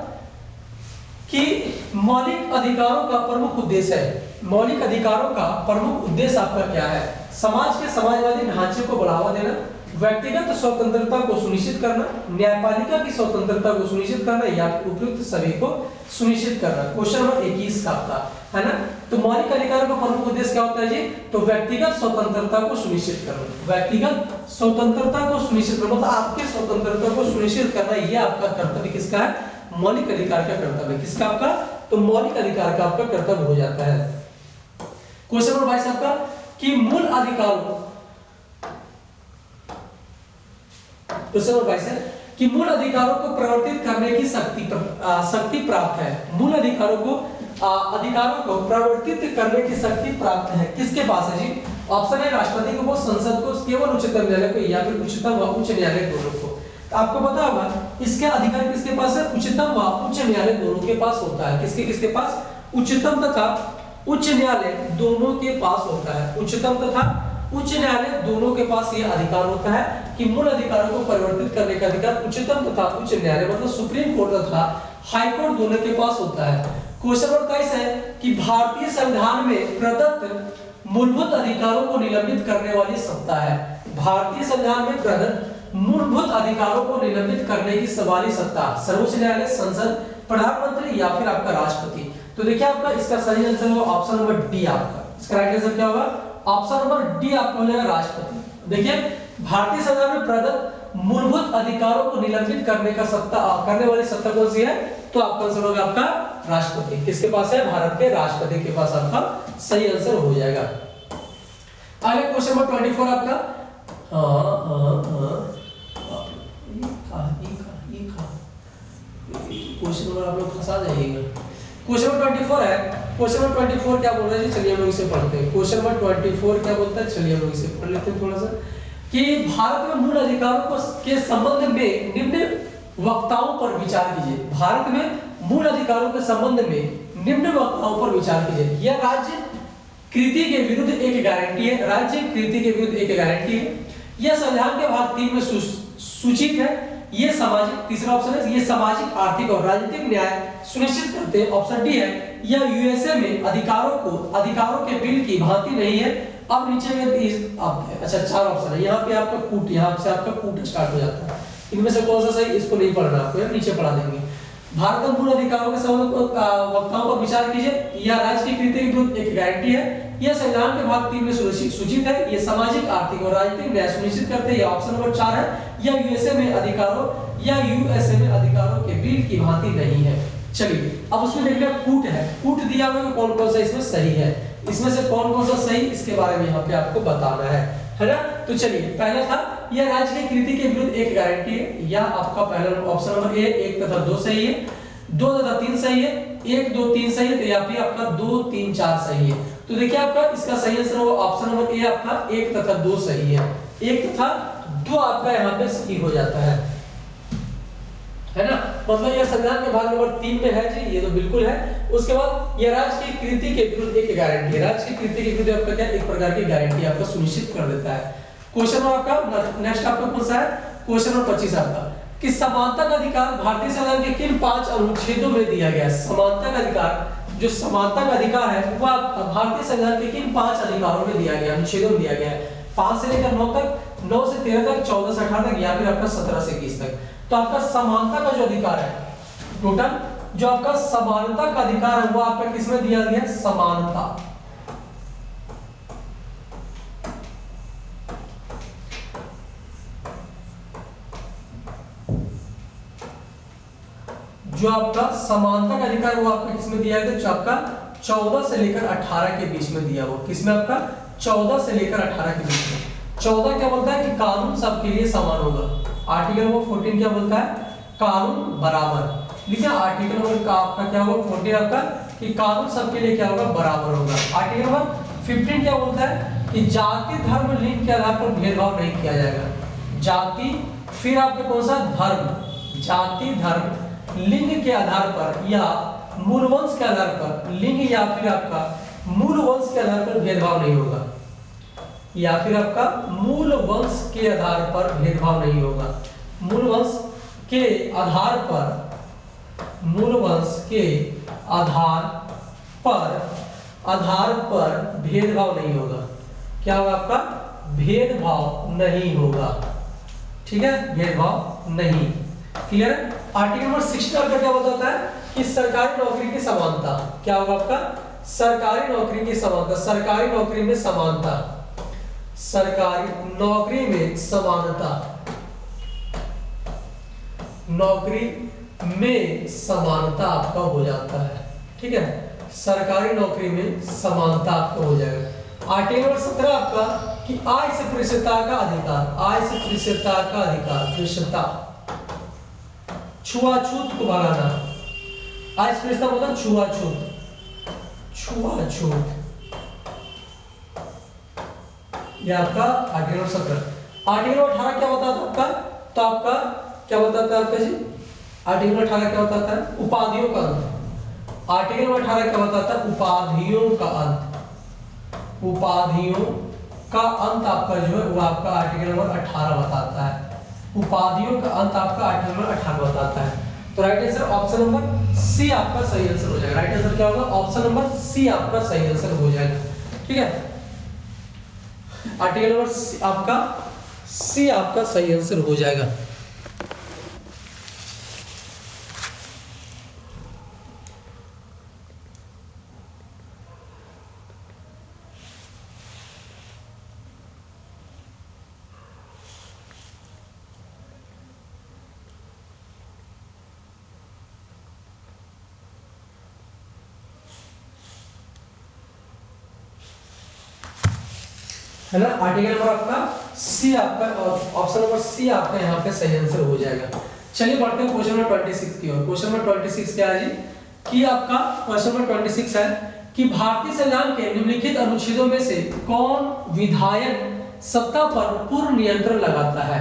कि मौलिक अधिकारों का प्रमुख उद्देश्य है। मौलिक अधिकारों का प्रमुख उद्देश्य आपका क्या है? समाज के समाजवादी ढांचे को बढ़ावा देना, व्यक्तिगत स्वतंत्रता को सुनिश्चित करना, न्यायपालिका की स्वतंत्रता को सुनिश्चित करना या उपयुक्त सभी को सुनिश्चित करना। क्वेश्चन नंबर 21 का आपका है ना। तो मौलिक अधिकारों का प्रमुख उद्देश्य क्या होता है जी? तो व्यक्तिगत स्वतंत्रता को सुनिश्चित करना, व्यक्तिगत स्वतंत्रता को सुनिश्चित करना, मतलब आपके स्वतंत्रता को सुनिश्चित करना, यह आपका कर्तव्य किसका है? मौलिक अधिकार का कर्तव्य। किसका आपका? तो मौलिक अधिकार का आपका कर्तव्य हो जाता है। क्वेश्चन नंबर 22 आपका कि मूल अधिकारों, क्वेश्चन नंबर 22 है कि मूल अधिकारों को प्रवर्तित करने की शक्ति प्राप्त है। मूल अधिकारों को प्रवर्तित करने की शक्ति प्राप्त है किसके पास है जी? ऑप्शन है राष्ट्रपति को, संसद को, केवल उच्चतम न्यायालय को या फिर उच्चतम व उच्च न्यायालय दोनों को। तो आपको पता होगा इसका अधिकार किसके पास है? उच्चतम व उच्च न्यायालय दोनों के पास होता है। किसके पास? उच्चतम तथा उच्च न्यायालय दोनों के पास होता है। उच्चतम तथा उच्च न्यायालय दोनों के पास यह अधिकार होता है कि मूल अधिकारों को परिवर्तित करने का अधिकार उच्चतम तथा उच्च न्यायालय मतलब सुप्रीम कोर्ट तथा हाई कोर्ट दोनों के पास होता है। क्वेश्चन नंबर 23 है कि भारतीय संविधान में प्रदत्त मूलभूत अधिकारों को निलंबित करने वाली सत्ता है। भारतीय संविधान में प्रदत्त मूलभूत अधिकारों को निलंबित करने की वाली सत्ता सर्वोच्च न्यायालय, संसद, प्रधानमंत्री या फिर आपका राष्ट्रपति? तो देखिए आपका इसका सही आंसर होगा ऑप्शन नंबर डी आपका। इसका राइट आंसर क्या होगा? ऑप्शन नंबर डी आपका हो जाएगा राष्ट्रपति। देखिए भारतीय संविधान में प्रदत्त मूलभूत अधिकारों को निलंबित करने का करने वाली सत्ता कौन सी है? तो आपका आंसर होगा आपका राष्ट्रपति। किसके पास है? भारत के राष्ट्रपति के पास आपका सही आंसर हो जाएगा। अगला क्वेश्चन नंबर 24 आपका क्वेश्चन नंबर आप लोग फंसा जाइएगा। क्वेश्चन नंबर 24 है। क्वेश्चन नंबर 24 क्या बोल रहा है जी? चलिए हम लोग इसे पढ़ते हैं। क्वेश्चन नंबर 24 क्या बोलता है? चलिए हम लोग इसे पढ़ लेते हैं थोड़ा सा कि भारत में मूल अधिकारों को के संबंध में निम्न वक्ताओं पर विचार कीजिए। भारत में मूल अधिकारों के संबंध में निम्न वक्ताओं पर विचार कीजिए। यह राज्य कृति के विरुद्ध एक गारंटी है। राज्य कृति के विरुद्ध एक गारंटी है। यह संविधान के भाग 3 में सूचित है। ये सामाजिक, तीसरा ऑप्शन है, ये सामाजिक, आर्थिक और राजनीतिक न्याय सुनिश्चित करते हैं। ऑप्शन डी है यह यूएसए में अधिकारों के बिल की भांति नहीं है। अब नीचे में अच्छा 4 ऑप्शन है। यहाँ पे आपका कूट, यहाँ से आपका कूट स्टार्ट हो जाता है। इनमें से कौन सा सही? इसको नहीं पढ़ना आपको, नीचे पढ़ा देंगे। भारत में मूल अधिकारों के संबंध वक्ताओं पर विचार कीजिए। यह राज्य की कृति के विरुद्ध एक गारंटी है। यह संविधान के भाग 3 में सूचित है। यह सामाजिक, आर्थिक और राजनीतिक न्याय सुनिश्चित करते हैं। ऑप्शन नंबर 4 है यह यूएसए में अधिकारों के बिल की भांति नहीं है। चलिए अब उसमें देख लिया कूट है। कूट दिया हुआ है कौन कौन सा इसमें सही है, इसमें से कौन कौन सा सही, इसके बारे में यहाँ पे आपको बताना है ना। तो चलिए पहला था यह राज्य की कृति के विरुद्ध एक गारंटी है। यह आपका पहला ऑप्शन नंबर ए 1 तथा 2 सही है, 2 तथा 3 सही है, 1 2 3 सही है, तो यहाँ पे आपका 2 3 4 सही है। तो देखिए आपका इसका सही आंसर होगा ऑप्शन नंबर ए आपका 1 तथा 2 सही है। 1 तथा 2 आपका यहाँ पे सही हो जाता है है ना, मतलब यह संविधान के भाग नंबर 3 में है जी, ये तो बिल्कुल है। उसके बाद यह राज्य की कृति के विरुद्ध एक गारंटी है, राज्य की कृति के विरुद्ध आपका क्या एक प्रकार की गारंटी आपका सुनिश्चित कर देता है। क्वेश्चन नंबर आपका नेक्स्ट आपका कौन सा है, क्वेश्चन नंबर 25 आपका कि समानता का अधिकार भारतीय संविधान के किन 5 अनुच्छेदों में दिया गया है। समानता का अधिकार, जो समानता का अधिकार है वो भारतीय संविधान के किन 5 अधिकारों में दिया गया, अनुच्छेदों में दिया गया है। 5 से लेकर 9 तक, 9 से 13 तक, 14 से 18 तक, या फिर आपका 17 से 21 तक। तो आपका समानता का जो अधिकार है, टोटल जो आपका समानता का अधिकार है वो आपका किसमें दिया गया है, समानता। जो आपका समानता का अधिकार वो आपका किसमें दिया गया, जो आपका 14 से लेकर 18 के बीच में दिया हुआ, किसमें आपका 14 से लेकर 18 के बीच में। 14 क्या बोलता है कि कानून सबके लिए समान होगा। आर्टिकल नंबर 14 क्या बोलता है, कानून बराबर। लिखा आर्टिकल नंबर का आपका क्या होगा 14 आपका कि कानून सबके लिए क्या होगा, बराबर होगा। आर्टिकल नंबर 15 क्या बोलता है कि जाति धर्म लिंग के आधार पर भेदभाव नहीं किया जाएगा। जाति, फिर आपका कौन सा धर्म, जाति धर्म लिंग के आधार पर या मूल वंश के आधार पर, लिंग या फिर आपका मूल वंश के आधार पर भेदभाव नहीं होगा, या फिर आपका मूल वंश के आधार पर भेदभाव नहीं होगा। मूल वंश के आधार पर, मूल वंश के आधार पर भेदभाव नहीं होगा। क्या होगा आपका, भेदभाव नहीं होगा, ठीक है, भेदभाव नहीं। क्लियर। आर्टिकल नंबर 16 का क्या बताता है कि सरकारी नौकरी की समानता। क्या होगा आपका, सरकारी नौकरी की समानता, सरकारी नौकरी में समानता, सरकारी नौकरी में समानता, नौकरी में समानता आपका हो जाता है, ठीक है, सरकारी नौकरी में समानता आपका हो जाएगा। आर्टिकल नंबर 17 आपका कि आय से प्रेषिता का अधिकार, आय से प्रेषिता का अधिकार, प्रेषिता, छुआछूत को भगाना। आय से प्रेषिता मतलब छुआछूत, छुआछूत, ये आपका आर्टिकल नंबर 17। आर्टिकल नंबर 18 क्या बताता है आपका, तो आपका क्या बताता है आपका जी, आर्टिकल नंबर 18 क्या बताता है, उपाधियों का अंत। आर्टिकल नंबर 18 क्या बताता है, उपाधियों का अंत, उपाधियों का अंत आपका जो है वो आपका आर्टिकल नंबर 18 बताता है। उपाधियों का अंत आपका आर्टिकल नंबर 18 बताता है। तो right answer option number C आपका सही आंसर हो जाएगा। राइट आंसर क्या होगा, ऑप्शन नंबर सी आपका सही आंसर हो जाएगा, ठीक है। आर्टिकल नंबर आपका सी आपका सही आंसर हो जाएगा। है ना, आर्टिकल नंबर आपका सी आपका ऑप्शन नंबर सी आपका यहाँ पे सही आंसर हो जाएगा। चलिए बढ़ते हैं क्वेश्चन नंबर 26 की ओर। क्वेश्चन नंबर 26 क्या है जी, कि आपका क्वेश्चन नंबर 26 है कि भारतीय संविधान के निम्नलिखित अनुच्छेदों में से कौन विधायक सत्ता पर पूर्ण नियंत्रण लगाता है।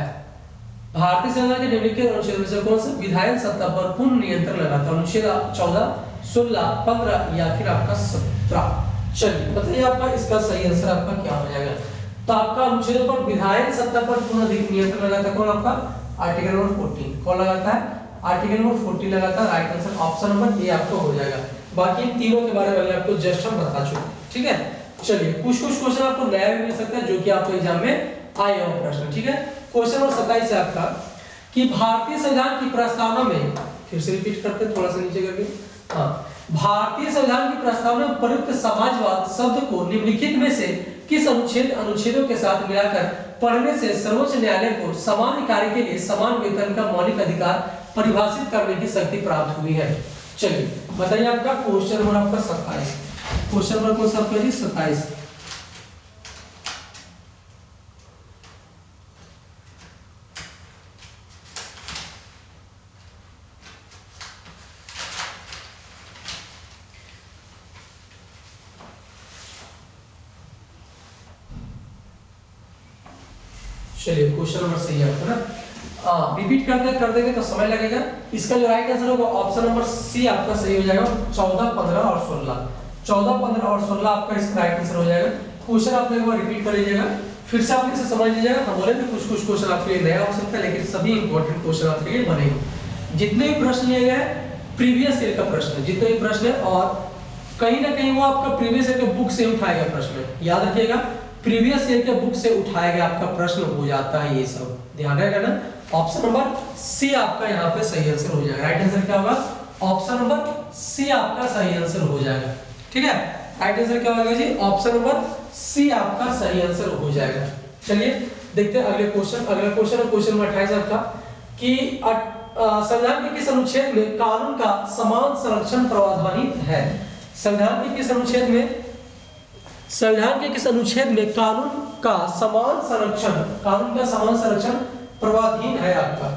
भारतीय संविधान के निम्नलिखित अनुच्छेदों में से कौन सा विधायक सत्ता पर पूर्ण नियंत्रण लगाता है। अनुच्छेद 14, 16, 15 या फिर आपका 17। चलिए बताइए आपका इसका सही आंसर आपका क्या हो जाएगा। तो आपका अनुच्छेद पर विधायक सत्ता पर पूर्ण नियंत्रण लगाता है कौन, आपका आर्टिकल नंबर 14 कौन लगाता है, आर्टिकल नंबर 14 लगाता है। Right answer option number A आपको हो जाएगा। बाकी तीनों के बारे में आपको जस्ट हम बता चुके, ठीक है। चलिए कुछ क्वेश्चन आपको नया भी मिल सकता है जो कि आपको एग्जाम में आए हो प्रश्न, ठीक है। क्वेश्चन नंबर 27 है आपका कि भारतीय संविधान की प्रस्तावना में, फिर से रिपीट करते हैं थोड़ा सा नीचे करके, हाँ, भारतीय संविधान की प्रस्तावना में प्रयुक्त समाजवाद शब्द को निम्नलिखित में से किस अनुच्छेदों के साथ मिलाकर पढ़ने से सर्वोच्च न्यायालय को समान कार्य के लिए समान वेतन का मौलिक अधिकार परिभाषित करने की शक्ति प्राप्त हुई है। चलिए बताइए आपका क्वेश्चन नंबर आपका 27, क्वेश्चन नंबर कौन सा आपका जी 27। चलिए क्वेश्चन नंबर सही है आपका ना। रिपीट कर देंगे तो समय लगेगा। इसका जो राइट आंसर होगा ऑप्शन नंबर सी आपका सही हो जाएगा। 14, 15 और 16, 14, 15 और 16 आपका इसका राइट आंसर हो जाएगा। क्वेश्चन आप एक बार रिपीट कर लीजिएगा, फिर से आप इसे समझ लीजिएगा। हम बोले कुछ क्वेश्चन आपके लिए नया हो सकता है, लेकिन सभी इंपॉर्टेंट क्वेश्चन आपके लिए बनेंगे। जितने भी प्रश्न लिए गए प्रीवियस ईयर का प्रश्न, जितने भी प्रश्न है, और कहीं ना कहीं वो आपका प्रीवियस ईयर के बुक से उठाया गया प्रश्न है। याद रखिएगा, प्रीवियस ईयर के बुक से उठाया गया आपका प्रश्न हो जाता है, ये सब ध्यान रहेगा ना। ऑप्शन नंबर सी आपका यहाँ पे सही आंसर हो जाएगा। राइट आंसर क्या होगा? ऑप्शन नंबर सी आपका सही आंसर हो जाएगा। ठीक है, राइट आंसर क्या होगा जी? ऑप्शन नंबर सी आपका सही आंसर हो जाएगा। चलिए देखते हैं अगले क्वेश्चन। अगला क्वेश्चन है क्वेश्चन नंबर 28 आपका कि संविधान के किस अनुच्छेद में कानून का समान संरक्षण प्रावधानित है? संविधान के किस अनुच्छेद में, संविधान के किस अनुच्छेद में कानून का समान संरक्षण प्रावधान है आपका?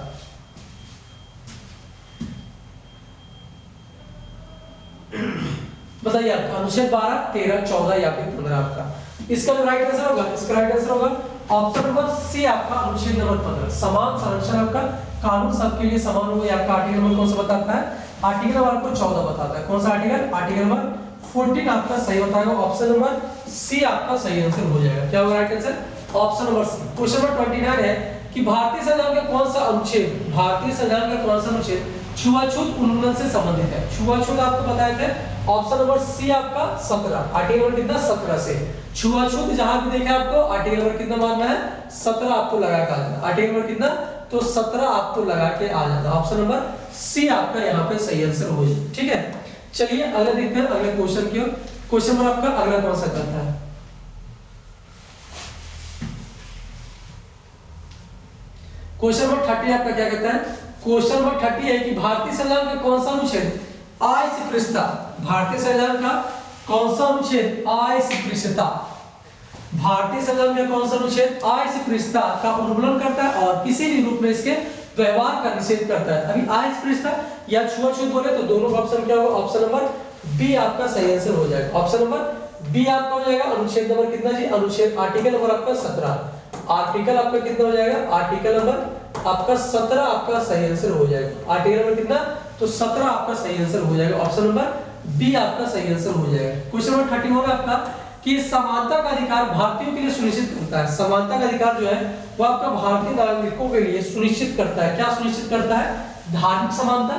बताइए आपका अनुच्छेद 12, 13, 14 या फिर 15 आपका। इसका जो राइट आंसर होगा, इसका राइट आंसर होगा ऑप्शन नंबर सी आपका अनुच्छेद नंबर 15। समान संरक्षण आपका, कानून सबके लिए समान होगा। ये आपका आर्टिकल नंबर कौन सा बताता है? आर्टिकल नंबर आपको 14 बताता है। कौन सा आर्टिकल? आर्टिकल नंबर 14 आपका सही बताएगा। ऑप्शन नंबर सी आपका सही आंसर हो जाएगा। क्या होगा right answer? Option number C. Question number 29 है कि भारतीय संविधान का कौन सा अनुच्छेद, भारतीय संविधान का कौन सा अनुच्छेद छुआछूत उन्मूलन से संबंधित है? छुआछूत आपको बताए थे, ऑप्शन नंबर सी आपका 17। आर्टिकल नंबर कितना? 17 से छुआछूत जहां भी देखे आपको आर्टिकल नंबर कितना मानना है? 17 आपको लगा के आ जाना। आर्टिकल नंबर कितना? तो 17 आपको लगा के आ जाता। ऑप्शन नंबर सी आपका यहाँ पे सही आंसर हो जाए। ठीक है, चलिए अगले देखते हैं अगले क्वेश्चन की ओर। क्वेश्चन नंबर आपका अगला कौन सा करता है? क्वेश्चन नंबर 30 आपका क्या कहता है? क्वेश्चन नंबर 30 है कि भारतीय संविधान का कौन सा अनुच्छेद अस्पृश्यता, भारतीय संविधान का कौन सा अनुच्छेद अस्पृश्यता, भारतीय संविधान का कौन सा अनुच्छेद अस्पृश्यता का उल्लंघन करता है और किसी भी रूप में इसके व्यवहार का निषेध करता है? अभी अस्पृश्यता या छुआछूत बोले तो दोनों का ऑप्शन क्या होगा? ऑप्शन नंबर बी आपका सही आंसर हो जाएगा। ऑप्शन नंबर बी आपका हो जाएगा। अनुच्छेद नंबर कितना जी? अनुच्छेद आर्टिकल नंबर आपका 17। आर्टिकल आपका कितना हो जाएगा? आर्टिकल नंबर आपका 17 आपका सही आंसर हो जाएगा। आर्टिकल नंबर कितना? तो 17 आपका सही आंसर हो जाएगा। ऑप्शन नंबर बी आपका सही आंसर हो जाएगा। क्वेश्चन नंबर 31 है आपका कि समानता का अधिकार भारतीयों के लिए सुनिश्चित करता है। समानता का अधिकार जो है वो आपका भारतीय नागरिकों के लिए सुनिश्चित करता है। क्या सुनिश्चित करता है? धार्मिक समानता,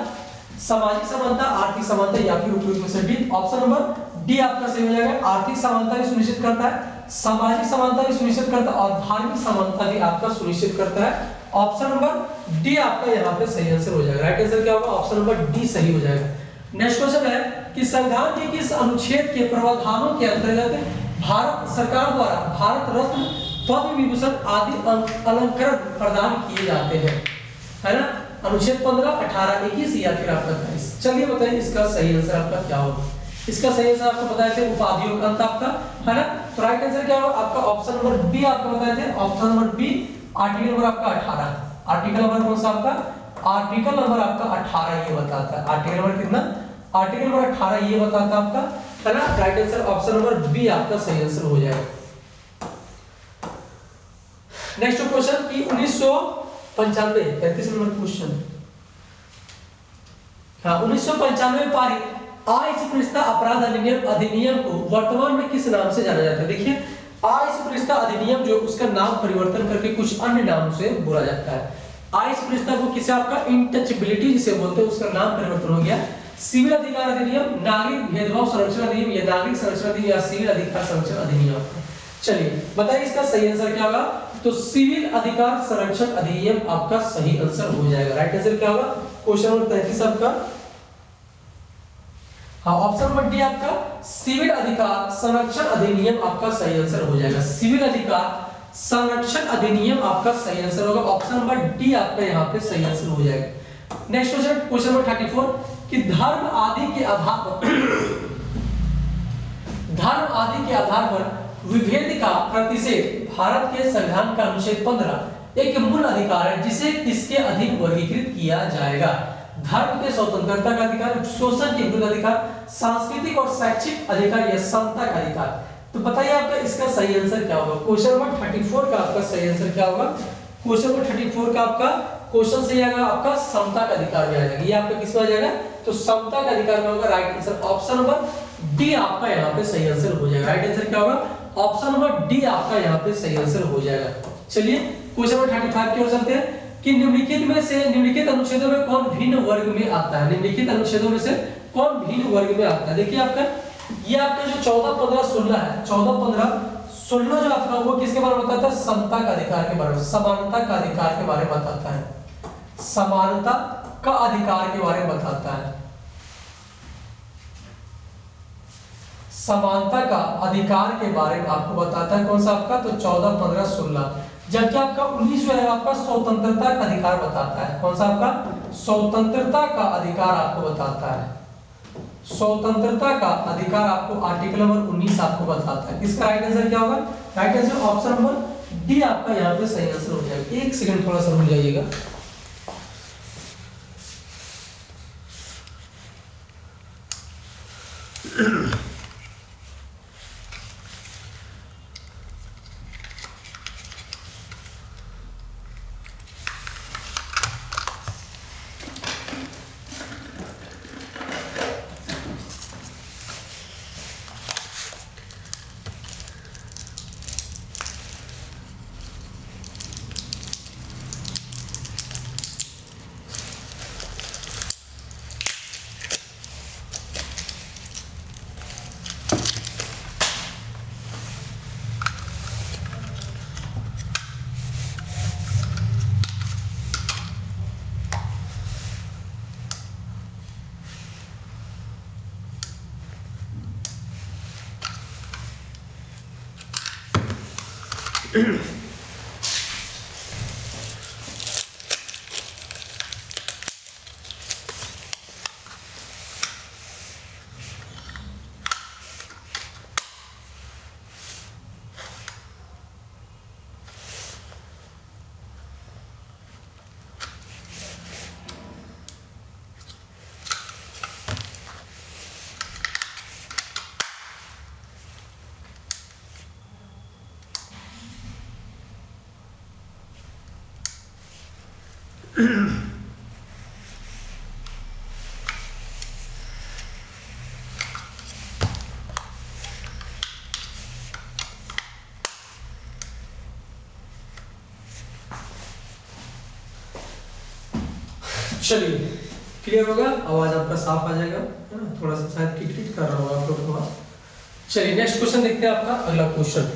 सामाजिक समानता, आर्थिक समानता या फिर उपयुक्त में से डी। ऑप्शन नंबर डी आपका सही हो जाएगा। आर्थिक समानता भी सुनिश्चित करता है, सामाजिक समानता भी सुनिश्चित करता है और धार्मिक समानता भी आपका सुनिश्चित करता है। ऑप्शन नंबर डी आपका यहाँ पे सही आंसर हो जाएगा। राइट आंसर क्या होगा? ऑप्शन नंबर डी सही हो जाएगा। नेक्स्ट क्वेश्चन है कि संविधान के किस अनुच्छेद के प्रावधानों के अंतर्गत भारत सरकार द्वारा भारत रत्न, पद्म विभूषण आदि अलंकरण प्रदान किए जाते हैं? है ना, अनुच्छेद 15, 18, 21 या फिर आपका 23। चलिए बताइए इसका सही आंसर आपका क्या होगा? इसका सही आंसर आपको बताए थे उपाधियों का अंत आपका, है ना। तो राइट आंसर क्या होगा आपका? ऑप्शन नंबर बी आपको बताए थे। Option number B article number आपका 18। आर्टिकल नंबर कौन सा आपका? आर्टिकल नंबर आपका 18 ये बताता है। आर्टिकल नंबर कितना? आर्टिकल नंबर 18 ये बताता है आपका, है ना। Right answer option number B आपका सही आंसर हो जाएगा। नेक्स्ट क्वेश्चन की 1995 35 नंबर क्वेश्चन। हाँ, 1995 में पारित अस्पृश्यता अपराध अधिनियम को वर्तमान में किस नाम से जाना जाता है? देखिए अस्पृश्यता अधिनियम जो उसका नाम परिवर्तन करके कुछ अन्य नाम से बोला जाता है। अस्पृश्यता को किसे आपका इंटचेबिलिटी जिसे बोलते हैं उसका नाम परिवर्तन हो गया। सिविल अधिकार अधिनियम, नागरिक भेदभाव संरक्षण अधिनियम या नागरिक संरक्षण अधिनियम या सिविल अधिकार संरक्षण अधिनियम। चलिए बताइए इसका सही आंसर क्या होगा? तो सिविल अधिकार संरक्षण अधिनियम आपका सही आंसर हो जाएगा। राइट आंसर क्या होगा? क्वेश्चन नंबर 33 आपका, हाँ ऑप्शन नंबर डी आपका सिविल अधिकार संरक्षण अधिनियम आपका सही आंसर हो जाएगा। सिविल अधिकार संरक्षण अधिनियम आपका सही आंसर होगा। ऑप्शन नंबर डी आपका यहाँ पे सही आंसर हो जाएगा। नेक्स्ट क्वेश्चन, क्वेश्चन नंबर 34 कि धर्म आदि के आधार पर विभेद का प्रतिषेध भारत के संविधान का अनुच्छेद 15 एक मूल अधिकार है जिसे किसके अधीन वर्गीकृत किया जाएगा? धर्म के स्वतंत्रता का अधिकार, शोषण के विरुद्ध अधिकार, सांस्कृतिक और शैक्षिक अधिकार या समता का अधिकार। तो बताइए आपका इसका सही आंसर क्या होगा? क्वेश्चन नंबर 34 का आपका सही आंसर क्या होगा? क्वेश्चन नंबर 34 का आपका क्वेश्चन सही आएगा आपका समता का अधिकार में आ जाएगा। ये आपका किस में आ जाएगा, तो समता का अधिकार में होगा। Right answer option number D आपका यहाँ पे सही आंसर हो जाएगा। राइट आंसर क्या होगा, ऑप्शन नंबर डी आपका यहाँ पे सही आंसर हो जाएगा। चलिए क्वेश्चन नंबर 35 की ओर चलते हैं कि निम्नलिखित अनुच्छेदों में कौन भिन्न वर्ग में आता है। निम्नलिखित अनुच्छेदों में से कौन भिन्न वर्ग में आता है। देखिए आपका ये आपका जो 14, 15, 16 है, 14, 15, 16 जो आपका वो किसके बारे में बताता है, समता का अधिकार के बारे में, समानता का अधिकार के बारे में बताता है, समानता का अधिकार के बारे में बताता है, समानता का अधिकार के बारे में आपको बताता है। कौन सा आपका, तो 14, 15, 16। जबकि आपका 19 जो है आपका स्वतंत्रता का अधिकार बताता है। कौन सा आपका, स्वतंत्रता का अधिकार आपको बताता है, स्वतंत्रता का अधिकार आपको आर्टिकल नंबर 19 आपको बताता है। इसका राइट आंसर क्या होगा, right answer option number D आपका यहाँ पे सही आंसर हो जाएगा। एक सेकंड थोड़ा सा रुक जाइएगा। चलिए क्लियर होगा, आवाज आपका साफ आ जाएगा, है ना, थोड़ा सा शायद किट कर रहा होगा आप लोग को। चलिए नेक्स्ट क्वेश्चन देखते हैं आपका अगला क्वेश्चन।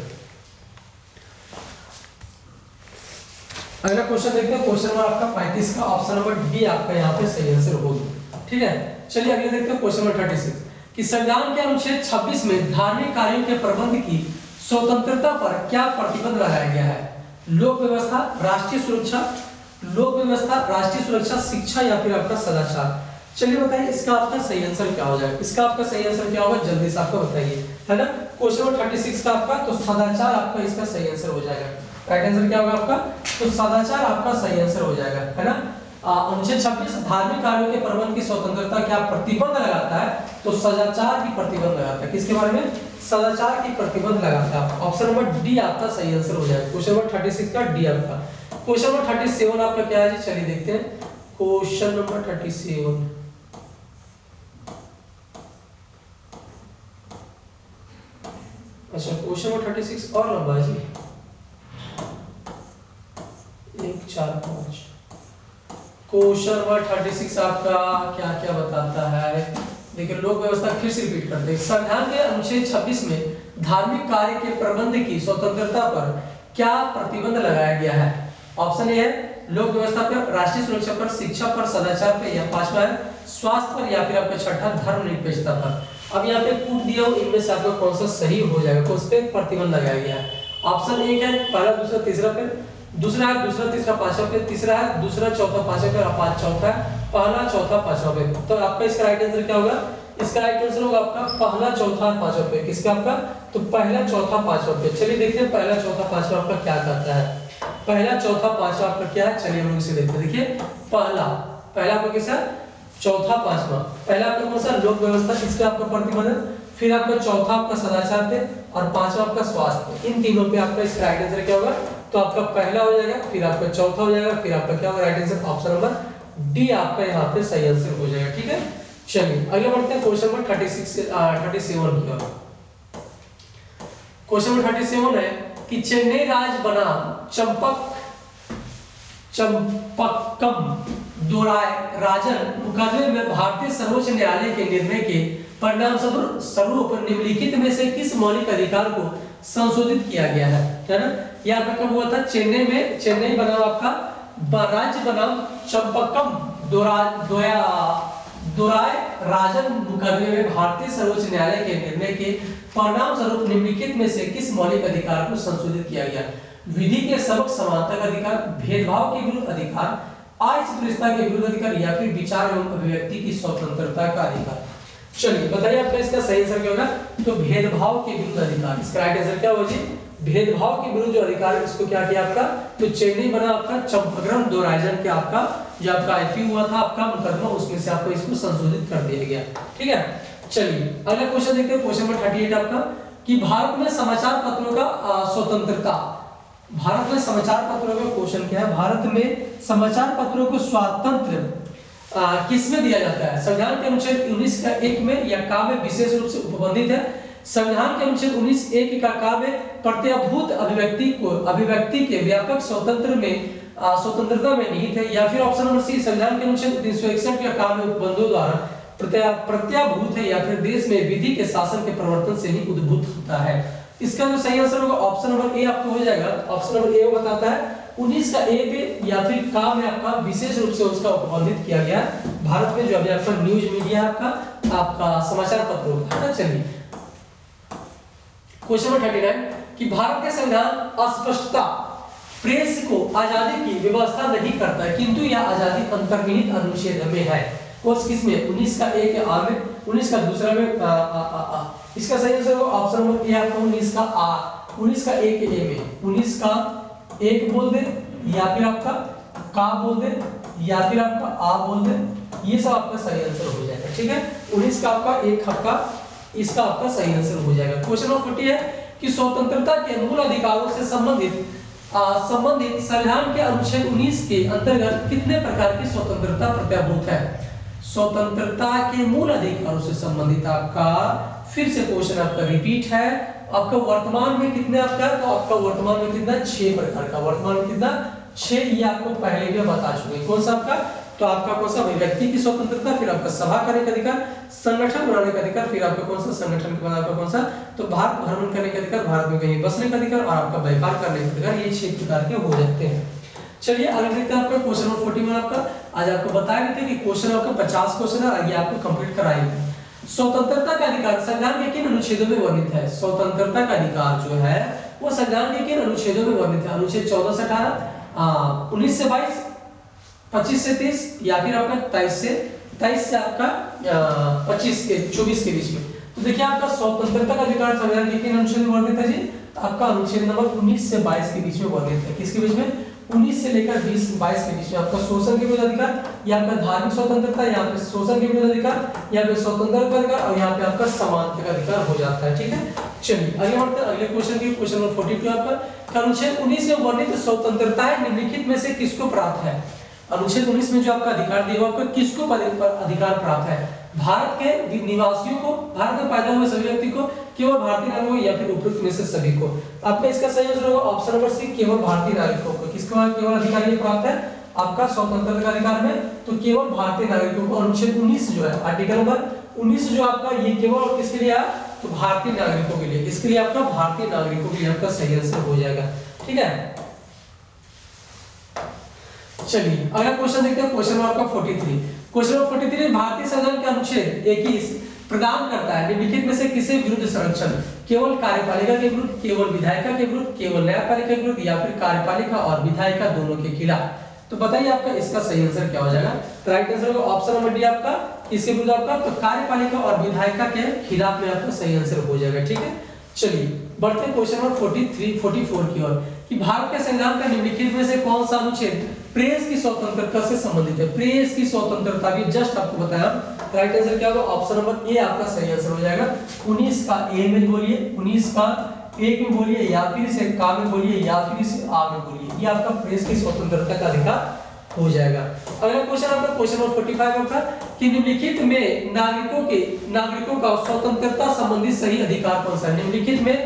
अगला क्वेश्चन देखते हैं, क्वेश्चन नंबर आपका 35 का ऑप्शन नंबर डी आपका यहाँ पे सही आंसर होगा। ठीक है, चलिए अगले देखते हैं क्वेश्चन नंबर 36 कि संविधान के अनुच्छेद 26 में धार्मिक कार्यों के प्रबंध की स्वतंत्रता पर क्या प्रतिबंध लगाया गया है। लोक व्यवस्था, राष्ट्रीय सुरक्षा, लोक व्यवस्था, राष्ट्रीय सुरक्षा, शिक्षा या फिर आपका सदाचार। चलिए बताइए इसका आपका सही आंसर क्या हो जाएगा। इसका आपका सही आंसर क्या होगा, जल्दी से आपको बताइए, है ना। क्वेश्चन नंबर 36 का आपका तो सदाचार आपका इसका सही आंसर हो जाएगा। राइट आंसर क्या होगा आपका, तो सदाचार आपका सही आंसर हो जाएगा, है ना। अनुच्छेद 26 धार्मिक कार्यों के प्रबंध की स्वतंत्रता क्या प्रतिबंध लगाता है, तो सदाचार की प्रतिबंध लगाता है। किसके बारे में, सदाचार की प्रतिबंध लगाता है। ऑप्शन नंबर डी आपका सही आंसर हो जाएगा। क्वेश्चन नंबर 36 का डी आपका। क्वेश्चन नंबर 37 आपका क्या है जी, चलिए देखते हैं क्वेश्चन नंबर 37। अच्छा क्वेश्चन नंबर 36 और लंबा है जी, 1, 4, 5। क्वेश्चन नंबर 36 आपका क्या क्या बताता है, देखिए लोक व्यवस्था फिर से रिपीट करते हैं। संविधान के अनुच्छेद 26 में धार्मिक कार्य के प्रबंध की स्वतंत्रता पर क्या प्रतिबंध लगाया गया है। ऑप्शन ए है लोक व्यवस्था पर, राष्ट्रीय सुरक्षा पर, शिक्षा पर, सदाचार पर, या पांचवा है स्वास्थ्य पर, या फिर आपका छठा धर्मनिरपेक्षता पर। अब यहाँ पे कूट दिया हो, इनमें से आपका कौन सा सही हो जाएगा, कौन पे प्रतिबंध लगाया गया है। ऑप्शन ए है पहला, दूसरा, तीसरा पे, दूसरा है दूसरा, तीसरा, पांचवा पे, तीसरा है दूसरा, चौथा, पांचवा पे, और पांच चौथा है पहला, चौथा, पांचवा पे। तो आपका इसका राइट आंसर क्या होगा, इसका राइट आंसर होगा आपका पहला, चौथा, पांचवा पे। किसका आपका, तो पहला, चौथा, पांचवा पे। चलिए देखते हैं पहला, चौथा, पांचवा आपका क्या कहता है। पहला, चौथा, पांचवा आपका क्या है, चलिए हम इसे देखते हैं। देखिए पहला आपका कैसा, चौथा, पांचवा। पहला आपका कौन सा, लोक व्यवस्था, इसका आपका प्रतिबंध, फिर आपका चौथा आपका सदाचार पे और पांचवा आपका स्वास्थ्य। इन तीनों पे आपका इसका राइट आंसर क्या होगा? तो आपका पहला हो जाएगा, फिर आपका चौथा हो जाएगा, फिर आपका क्या होगा right answer? Option number D आपका यहाँ पे सही आंसर हो जाएगा। ठीक है, चलिए आगे बढ़ते हैं क्वेश्चन नंबर 36 से 37 की ओर। क्वेश्चन नंबर 37 है कि चेन्नई राज बनाम चंपक्कम दोराय राजन मुकदमे में भारतीय सर्वोच्च न्यायालय के निर्णय के परिणाम स्वरूप निम्नलिखित में से किस मौलिक अधिकार को संशोधित किया गया है ना? यहाँ पे कब हुआ था? चेन्नई बनाम आपका राज्य बनाम चंपक्कम दोराय राजन मुकदमे में भारतीय सर्वोच्च न्यायालय के निर्णय के परिणाम स्वरूप निम्नलिखित में से किस मौलिक अधिकार को संशोधित किया गया? विधि के सबक समानता का अधिकार, भेदभाव के विरुद्ध अधिकार, आइच्छिक रिश्ता के विरुद्ध अधिकार, या फिर विचार एवं अभिव्यक्ति की स्वतंत्रता का अधिकार। चलिए बताइए आपका इसका सही आंसर क्या होगा? तो भेदभाव के विरुद्ध अधिकार। इसका राइट आंसर क्या होगा जी? भेदभाव के विरुद्ध जो अधिकार है इसको क्या किया आपका? तो चेन्नई बना आपका चंपक्कम दोरायजन के आपका जो आपका आईपी हुआ था आपका मुकदमा, उसमें से आपको इसको संशोधित कर दिया गया। ठीक है, चलिए अगला क्वेश्चन देखते हैं। क्वेश्चन नंबर 38 आपका कि भारत में समाचार पत्रों का स्वतंत्रता। भारत में समाचार पत्रों का क्वेश्चन क्या है? भारत में समाचार पत्रों को स्वतंत्र किसमें दिया जाता है? संविधान के अनुच्छेद 19 का 1 में या का में विशेष रूप से उपबंधित है? संविधान के अनुच्छेद 19(1) का का में प्रत्यभूत अभिव्यक्ति के व्यापक स्वतंत्रता में निहित है, या फिर ऑप्शन नंबर सी संविधान के अनुच्छेद 361 के का में उपबंधों द्वारा प्रत्याभूत है, या फिर देश में विधि के शासन के प्रवर्तन से ही उद्भूत होता है? इसका जो सही आंसर होगा ऑप्शन नंबर ए आपको हो जाएगा। ऑप्शन नंबर ए बताता है 19 का ए पे या फिर का में आपका विशेष रूप से उसका उपबंधित किया गया भारत में जो अभी आपका न्यूज मीडिया आपका समाचार पत्रों का। चलिए क्वेश्चन नंबर 39 कि भारत का संविधान अस्पष्टता प्रेस को आजादी की व्यवस्था नहीं करता है, किंतु यह आजादी अंतर्निहित अनुच्छेद में है। कोर्स किसमें? 19 का ए के आ में, 19 का दूसरा में इसका सही आंसर होगा ऑप्शन नंबर ए आपको 19 का आ, 19 का ए के ए में 19 का एक बोल दे, या फिर आपका का बोल दे, या फिर आपका आ बोल दे, ये सब आपका सही आंसर हो जाएगा। ठीक है, 19 का आपका एक आपका इसका आपका सही आंसर हो जाएगा। क्वेश्चन नंबर 40 है कि स्वतंत्रता के मूल अधिकारों से संबंधित संविधान के अनुच्छेद 19 के अंतर्गत कितने प्रकार की स्वतंत्रता प्रत्याभूत है? स्वतंत्रता के मूल अधिकारों से संबंधित आपका फिर से क्वेश्चन आपका रिपीट है। आपका वर्तमान में कितने आपका? तो आपका वर्तमान में कितना? 6 प्रकार का। वर्तमान में कितना? 6। ये आपको पहले भी बता चुके हैं। कौन सा आपका? तो आपका कौन सा? व्यक्ति की स्वतंत्रता, फिर आपका सभा करने का अधिकार, संगठन बनाने का अधिकार, फिर आपका कौन सा? संगठन के बाद आपका कौन सा? तो भारत भ्रमण करने का अधिकार, भारत में कहीं बसने का अधिकार, और आपका व्यापार करने का अधिकार। ये 6 प्रकार के हो जाते हैं। चलिए आगे देखते हैं आपका क्वेश्चन नंबर 41 आपका। आज आपको बताया गया था कि क्वेश्चन आपका 50 क्वेश्चन है, आगे आपको कंप्लीट कराएंगे। स्वतंत्रता का अधिकार संविधान के किन अनुच्छेदों में वर्णित है? स्वतंत्रता का अधिकार जो है वो संविधान के किन अनुच्छेदों में वर्णित है? अनुच्छेद 14 से 18, 19 से 22, 25 से 30, या फिर आपका 23 से आपका 24 के बीच में। तो देखिए आपका स्वतंत्रता का अधिकार संविधान के किन अनुच्छेद में वर्णित है जी? आपका अनुच्छेद नंबर 19 से 22 के बीच में वर्णित है। किसके बीच में? 19 से लेकर 22 के बीच में। आपका शोषण के विरुद्ध अधिकार, या आपका धार्मिक स्वतंत्रता, यहाँ पे शोषण के विरुद्ध अधिकार, यहाँ पे स्वतंत्रता का अधिकार, और यहाँ पे आपका समानता का अधिकार हो जाता है। ठीक है, चलिए आगे बढ़ते हैं अगले क्वेश्चन की। क्वेश्चन नंबर 42 आपका अनुच्छेद 19 में वर्णित स्वतंत्रताएं निम्नलिखित में से किसको प्राप्त है? अनुच्छेद 19 में जो आपका अधिकार दिया हुआ आपको किसको अधिकार प्राप्त है? भारत के निवासियों को, भारत में पैदा हुए सभी व्यक्ति को, केवल भारतीय नागरिकों, या फिर उपरोक्त में से सभी को? आपका इसका सही आंसर होगा ऑप्शन नंबर सी केवल भारतीय नागरिकों को। किसको केवल अधिकार ये प्राप्त है? आपका स्वतंत्रता का अधिकार में तो केवल भारतीय नागरिकों को। अनुच्छेद 19 जो है आर्टिकल नंबर 19 जो आपका ये केवल किसके लिए है? तो भारतीय नागरिकों के लिए। इसके लिए आपका भारतीय नागरिकों के लिए आपका सही आंसर हो जाएगा। ठीक है, चलिए अगला क्वेश्चन देखते हैं। क्वेश्चन नंबर आपका 43। क्वेश्चन नंबर 43 भारतीय संविधान के अनुच्छेद 21 प्रदान करता है निम्नलिखित में से किसके विरुद्ध संरक्षण? केवल कार्यपालिका के विरुद्ध, केवल विधायिका के विरुद्ध, केवल न्यायपालिका के विरुद्ध, या फिर कार्यपालिका और विधायिका दोनों के खिलाफ? तो बताइए आपका इसका सही आंसर क्या हो जाएगा? राइट आंसर होगा ऑप्शन नंबर डी आपका इसके विरुद्ध आपका तो कार्यपालिका और विधायिका के खिलाफ में आपका सही आंसर हो जाएगा। ठीक है, चलिए बढ़ते हैं क्वेश्चन नंबर 43 44 की ओर कि भारत के संविधान का निम्नलिखित में से कौन सा अनुच्छेद प्रेस की स्वतंत्रता से संबंधित है? प्रेस की स्वतंत्रता भी जस्ट आपको बताया। राइट आंसर क्या होगा? ऑप्शन नंबर ए आपका सही आंसर हो जाएगा। 19 का ए में बोलिए, 19 का ए में बोलिए, या फिर इसे का में बोलिए, या फिर इसे आ में बोलिए। ये आपका प्रेस की स्वतंत्रता का अधिकार हो जाएगा। अगला क्वेश्चन आपका क्वेश्चन नंबर 45 आपका कि निम्नलिखित में नागरिकों का स्वतंत्रता संबंधी सही अधिकार कौन सा है? निम्नलिखित में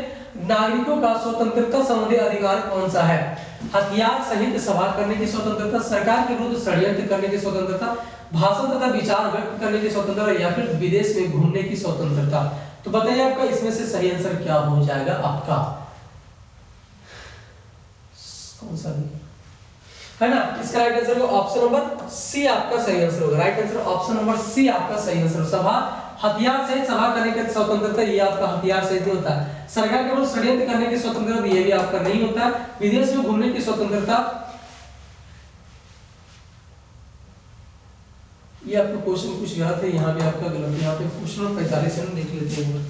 नागरिकों का स्वतंत्रता संबंधी अधिकार कौन सा है? हथियार सहित सभा करने की स्वतंत्रता, सरकार के विरुद्ध षड्यंत्र करने की स्वतंत्रता, भाषण तथा विचार व्यक्त करने की स्वतंत्रता, या फिर विदेश में घूमने की स्वतंत्रता। तो बताइए आपका इसमें से सही आंसर क्या हो जाएगा आपका? कौन सा है ना? इसका राइट आंसर होगा ऑप्शन नंबर सी आपका सही आंसर होगा। Right answer option number C आपका सही आंसर। सभा हथियार सहित सभा करने की स्वतंत्रता, ये आपका हथियार सहित नहीं होता है। सरकार के विरुद्ध षड्यंत्र करने की स्वतंत्रता, ये भी आपका नहीं होता है। विदेश में घूमने की स्वतंत्रता, ये आपका क्वेश्चन कुछ गलत है, यहाँ पे आपका गलत है। यहाँ पे क्वेश्चन नंबर 45 से देख लेते हैं।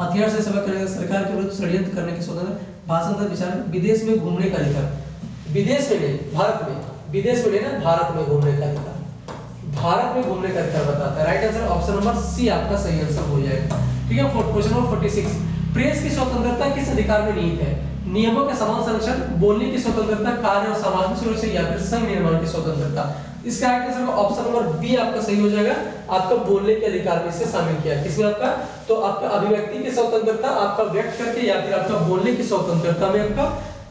हथियार से सभा करने, सरकार के विरुद्ध षड्यंत्र करने की स्वतंत्रता, भाषण तथा विचार, विदेश में घूमने का अधिकार, विदेश में नहीं भारत में, विदेश में नहीं ना, भारत में घूमने का अधिकार, भारत में घूमने का अधिकार बताता है। Right answer option number C आपका सही आंसर हो जाएगा। ठीक है। क्वेश्चन नंबर 46 प्रेस की स्वतंत्रता किस अधिकार में निहित है? नियमों के समान संरक्षण, बोलने की स्वतंत्रता, कार्य और सामाजिक सुरक्षा, या फिर संघ निर्माण की स्वतंत्रता। इसका right answer option number B आपका सही हो जाएगा। आपका बोलने के अधिकार में इसे शामिल किया। किसमें आपका? तो आपका अभिव्यक्ति की स्वतंत्रता, आपका व्यक्त करके, या फिर आपका बोलने की स्वतंत्रता में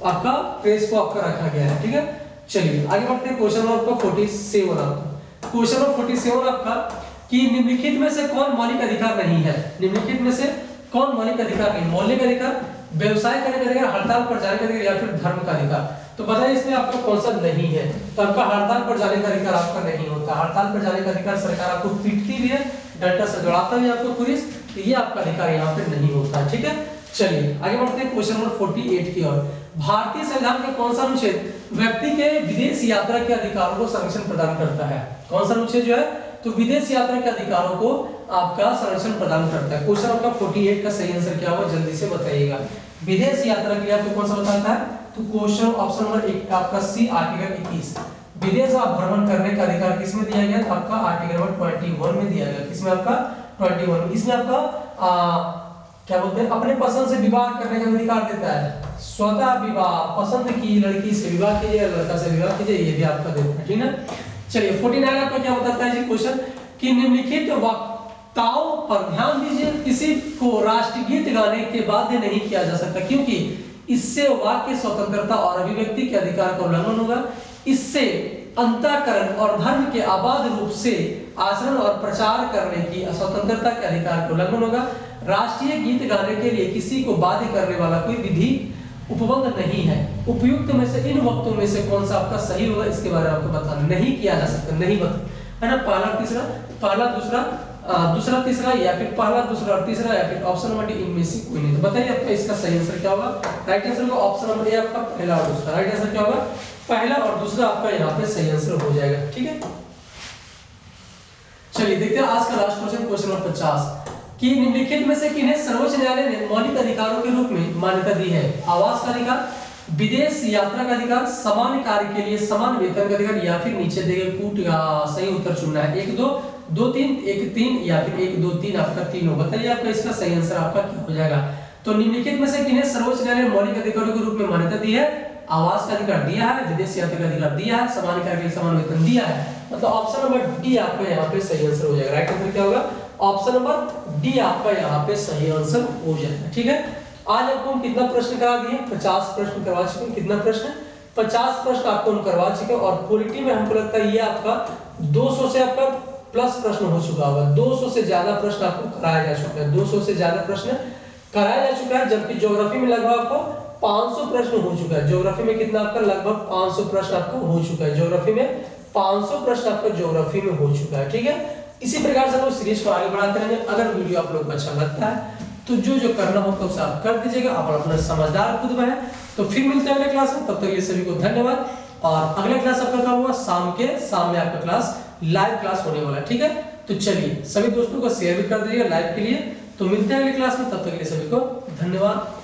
आपका प्रेस को आपका रखा गया है। ठीक है। चलिए आगे बढ़ते हैं। क्वेश्चन नंबर 47 आपका क्वेश्चन नंबर 47 आपका कि निम्नलिखित में से कौन मौलिक अधिकार नहीं है? निम्नलिखित में से कौन मौलिक अधिकार नहीं? मौलिक अधिकार, व्यवसाय करने का अधिकार, हड़ताल पर जाने का अधिकार, या फिर धर्म का अधिकार। तो बताइए इसमें आपका कौन सा नहीं है? तो आपका हड़ताल पर जाने का अधिकार आपका नहीं होता। हड़ताल पर जाने का अधिकार सरकार आपको पीटती भी है, डंडा से दौड़ाता भी आपको पुलिस, तो ये आपका अधिकार यहाँ पे नहीं होता। ठीक है। चलिए आगे बढ़ते हैं क्वेश्चन नंबर 48 की ओर। भारतीय संविधान का कौन सा अनुच्छेद व्यक्ति के विदेश यात्रा के अधिकारों को संरक्षण प्रदान करता है? कौन सा अनुच्छेद जो है तो विदेश यात्रा के अधिकारों को आपका संरक्षण प्रदान करता है। क्वेश्चन आपका 48 का सही आंसर क्या होगा जल्दी से बताइएगा। विदेश यात्रा के लिए आपको कौन सा बताता है? तो क्वेश्चन ऑप्शन नंबर 1 आपका सी आर्टिकल 21 विदेश आप भ्रमण करने का अधिकार किसमें दिया गया? तो आपका आर्टिकल नंबर 21 में दिया गया। किसमें? आपका 21 में। इसमें आपका क्या बोलते हैं अपने पसंद से विवाह करने का अधिकार देता है। स्वतः विवाह, पसंद की लड़की से विवाह कीजिए, लड़का से विवाह कीजिए, ये भी आपका देता है। ठीक है। चलिए 49 आपका क्या बताता है जी क्वेश्चन कि निम्नलिखित वक्ताओं पर ध्यान दीजिए, किसी को राष्ट्रगीत गाने के बाध्य नहीं किया जा सकता क्योंकि इससे वाक्य स्वतंत्रता और अभिव्यक्ति के अधिकार का उल्लंघन होगा। इससे अंतःकरण और धर्म के अबाध रूप से आचरण और प्रचार करने की स्वतंत्रता के अधिकार का उल्लंघन होगा। राष्ट्रीय गीत गाने के लिए किसी को बाध्य करने वाला कोई विधि उपबंध नहीं है। उपयुक्त में से इन वक्तों में से कौन सा आपका सही होगा इसके बारे में आपको बताना। नहीं किया जा सकता, नहीं बता है ना। पहला दूसरा तीसरा, या फिर पहला दूसरा और तीसरा, या फिर ऑप्शन नंबर डी इनमें से कोई नहीं। तो बताइए आपका इसका सही आंसर क्या होगा? राइट आंसर होगा ऑप्शन नंबर ए आपका पहला और दूसरा। राइट आंसर क्या होगा? पहला और दूसरा आपका यहाँ पे सही आंसर हो जाएगा। ठीक है। चलिए देखते हैं आज का लास्ट क्वेश्चन, क्वेश्चन नंबर 50 कि निम्नलिखित में से किन्हें सर्वोच्च न्यायालय ने मौलिक अधिकारों के रूप में मान्यता दी है? आवास का अधिकार, विदेश यात्रा का अधिकार, समान कार्य के लिए समान वेतन का अधिकार, या फिर नीचे दिए गए कूट सही उत्तर चुनना है। 1 2 2 3 1 3 या फिर 1 2 3 आपका तीनों। बताइए आपका इसका सही आंसर आपका क्या हो जाएगा? तो निम्नलिखित में से किन्हें सर्वोच्च न्यायालय ने मौलिक अधिकारों के रूप में मान्यता दी है? आवास का अधिकार दिया है, विदेश यात्रा का अधिकार दिया है, समान कार्य के लिए समान वेतन दिया है। मतलब ऑप्शन नंबर डी आपका यहाँ पे सही आंसर हो जाएगा। राइट आंसर क्या होगा? ऑप्शन नंबर डी आपका यहाँ पे सही आंसर हो जाएगा। ठीक है। आज आपको हम कितना प्रश्न करा दिए? 50 प्रश्न करवा चुके हैं। कितना प्रश्न? 50 प्रश्न आपको हम करवा चुके हैं। और क्वालिटी में हमको लगता है ये आपका 200 से आपका प्लस प्रश्न हो चुका होगा। 200 से ज्यादा प्रश्न आपको कराया जा चुका है। 200 से ज्यादा प्रश्न कराया जा चुका है। जबकि ज्योग्राफी में लगभग आपको 500 प्रश्न हो चुका है। ज्योग्राफी में कितना आपका? लगभग 500 प्रश्न आपका हो चुका है। ज्योग्राफी में 500 प्रश्न आपका ज्योग्राफी में हो चुका है। ठीक है। इसी प्रकार से हम सीरीज को आगे बढ़ाते रहेंगे। अगर वीडियो आप लोग को अच्छा लगता है तो जो करना होगा उसे आप कर दीजिएगा। आप अपना समझदार खुद में है। तो फिर मिलते हैं अगले क्लास में। तब तक ये सभी को धन्यवाद। और अगला क्लास आपका कब होगा? शाम में आपका क्लास लाइव क्लास होने वाला है। ठीक है। तो चलिए सभी दोस्तों को शेयर भी कर दीजिएगा लाइव के लिए। तो मिलते हैं अगले क्लास में। तब तक के लिए सभी को धन्यवाद।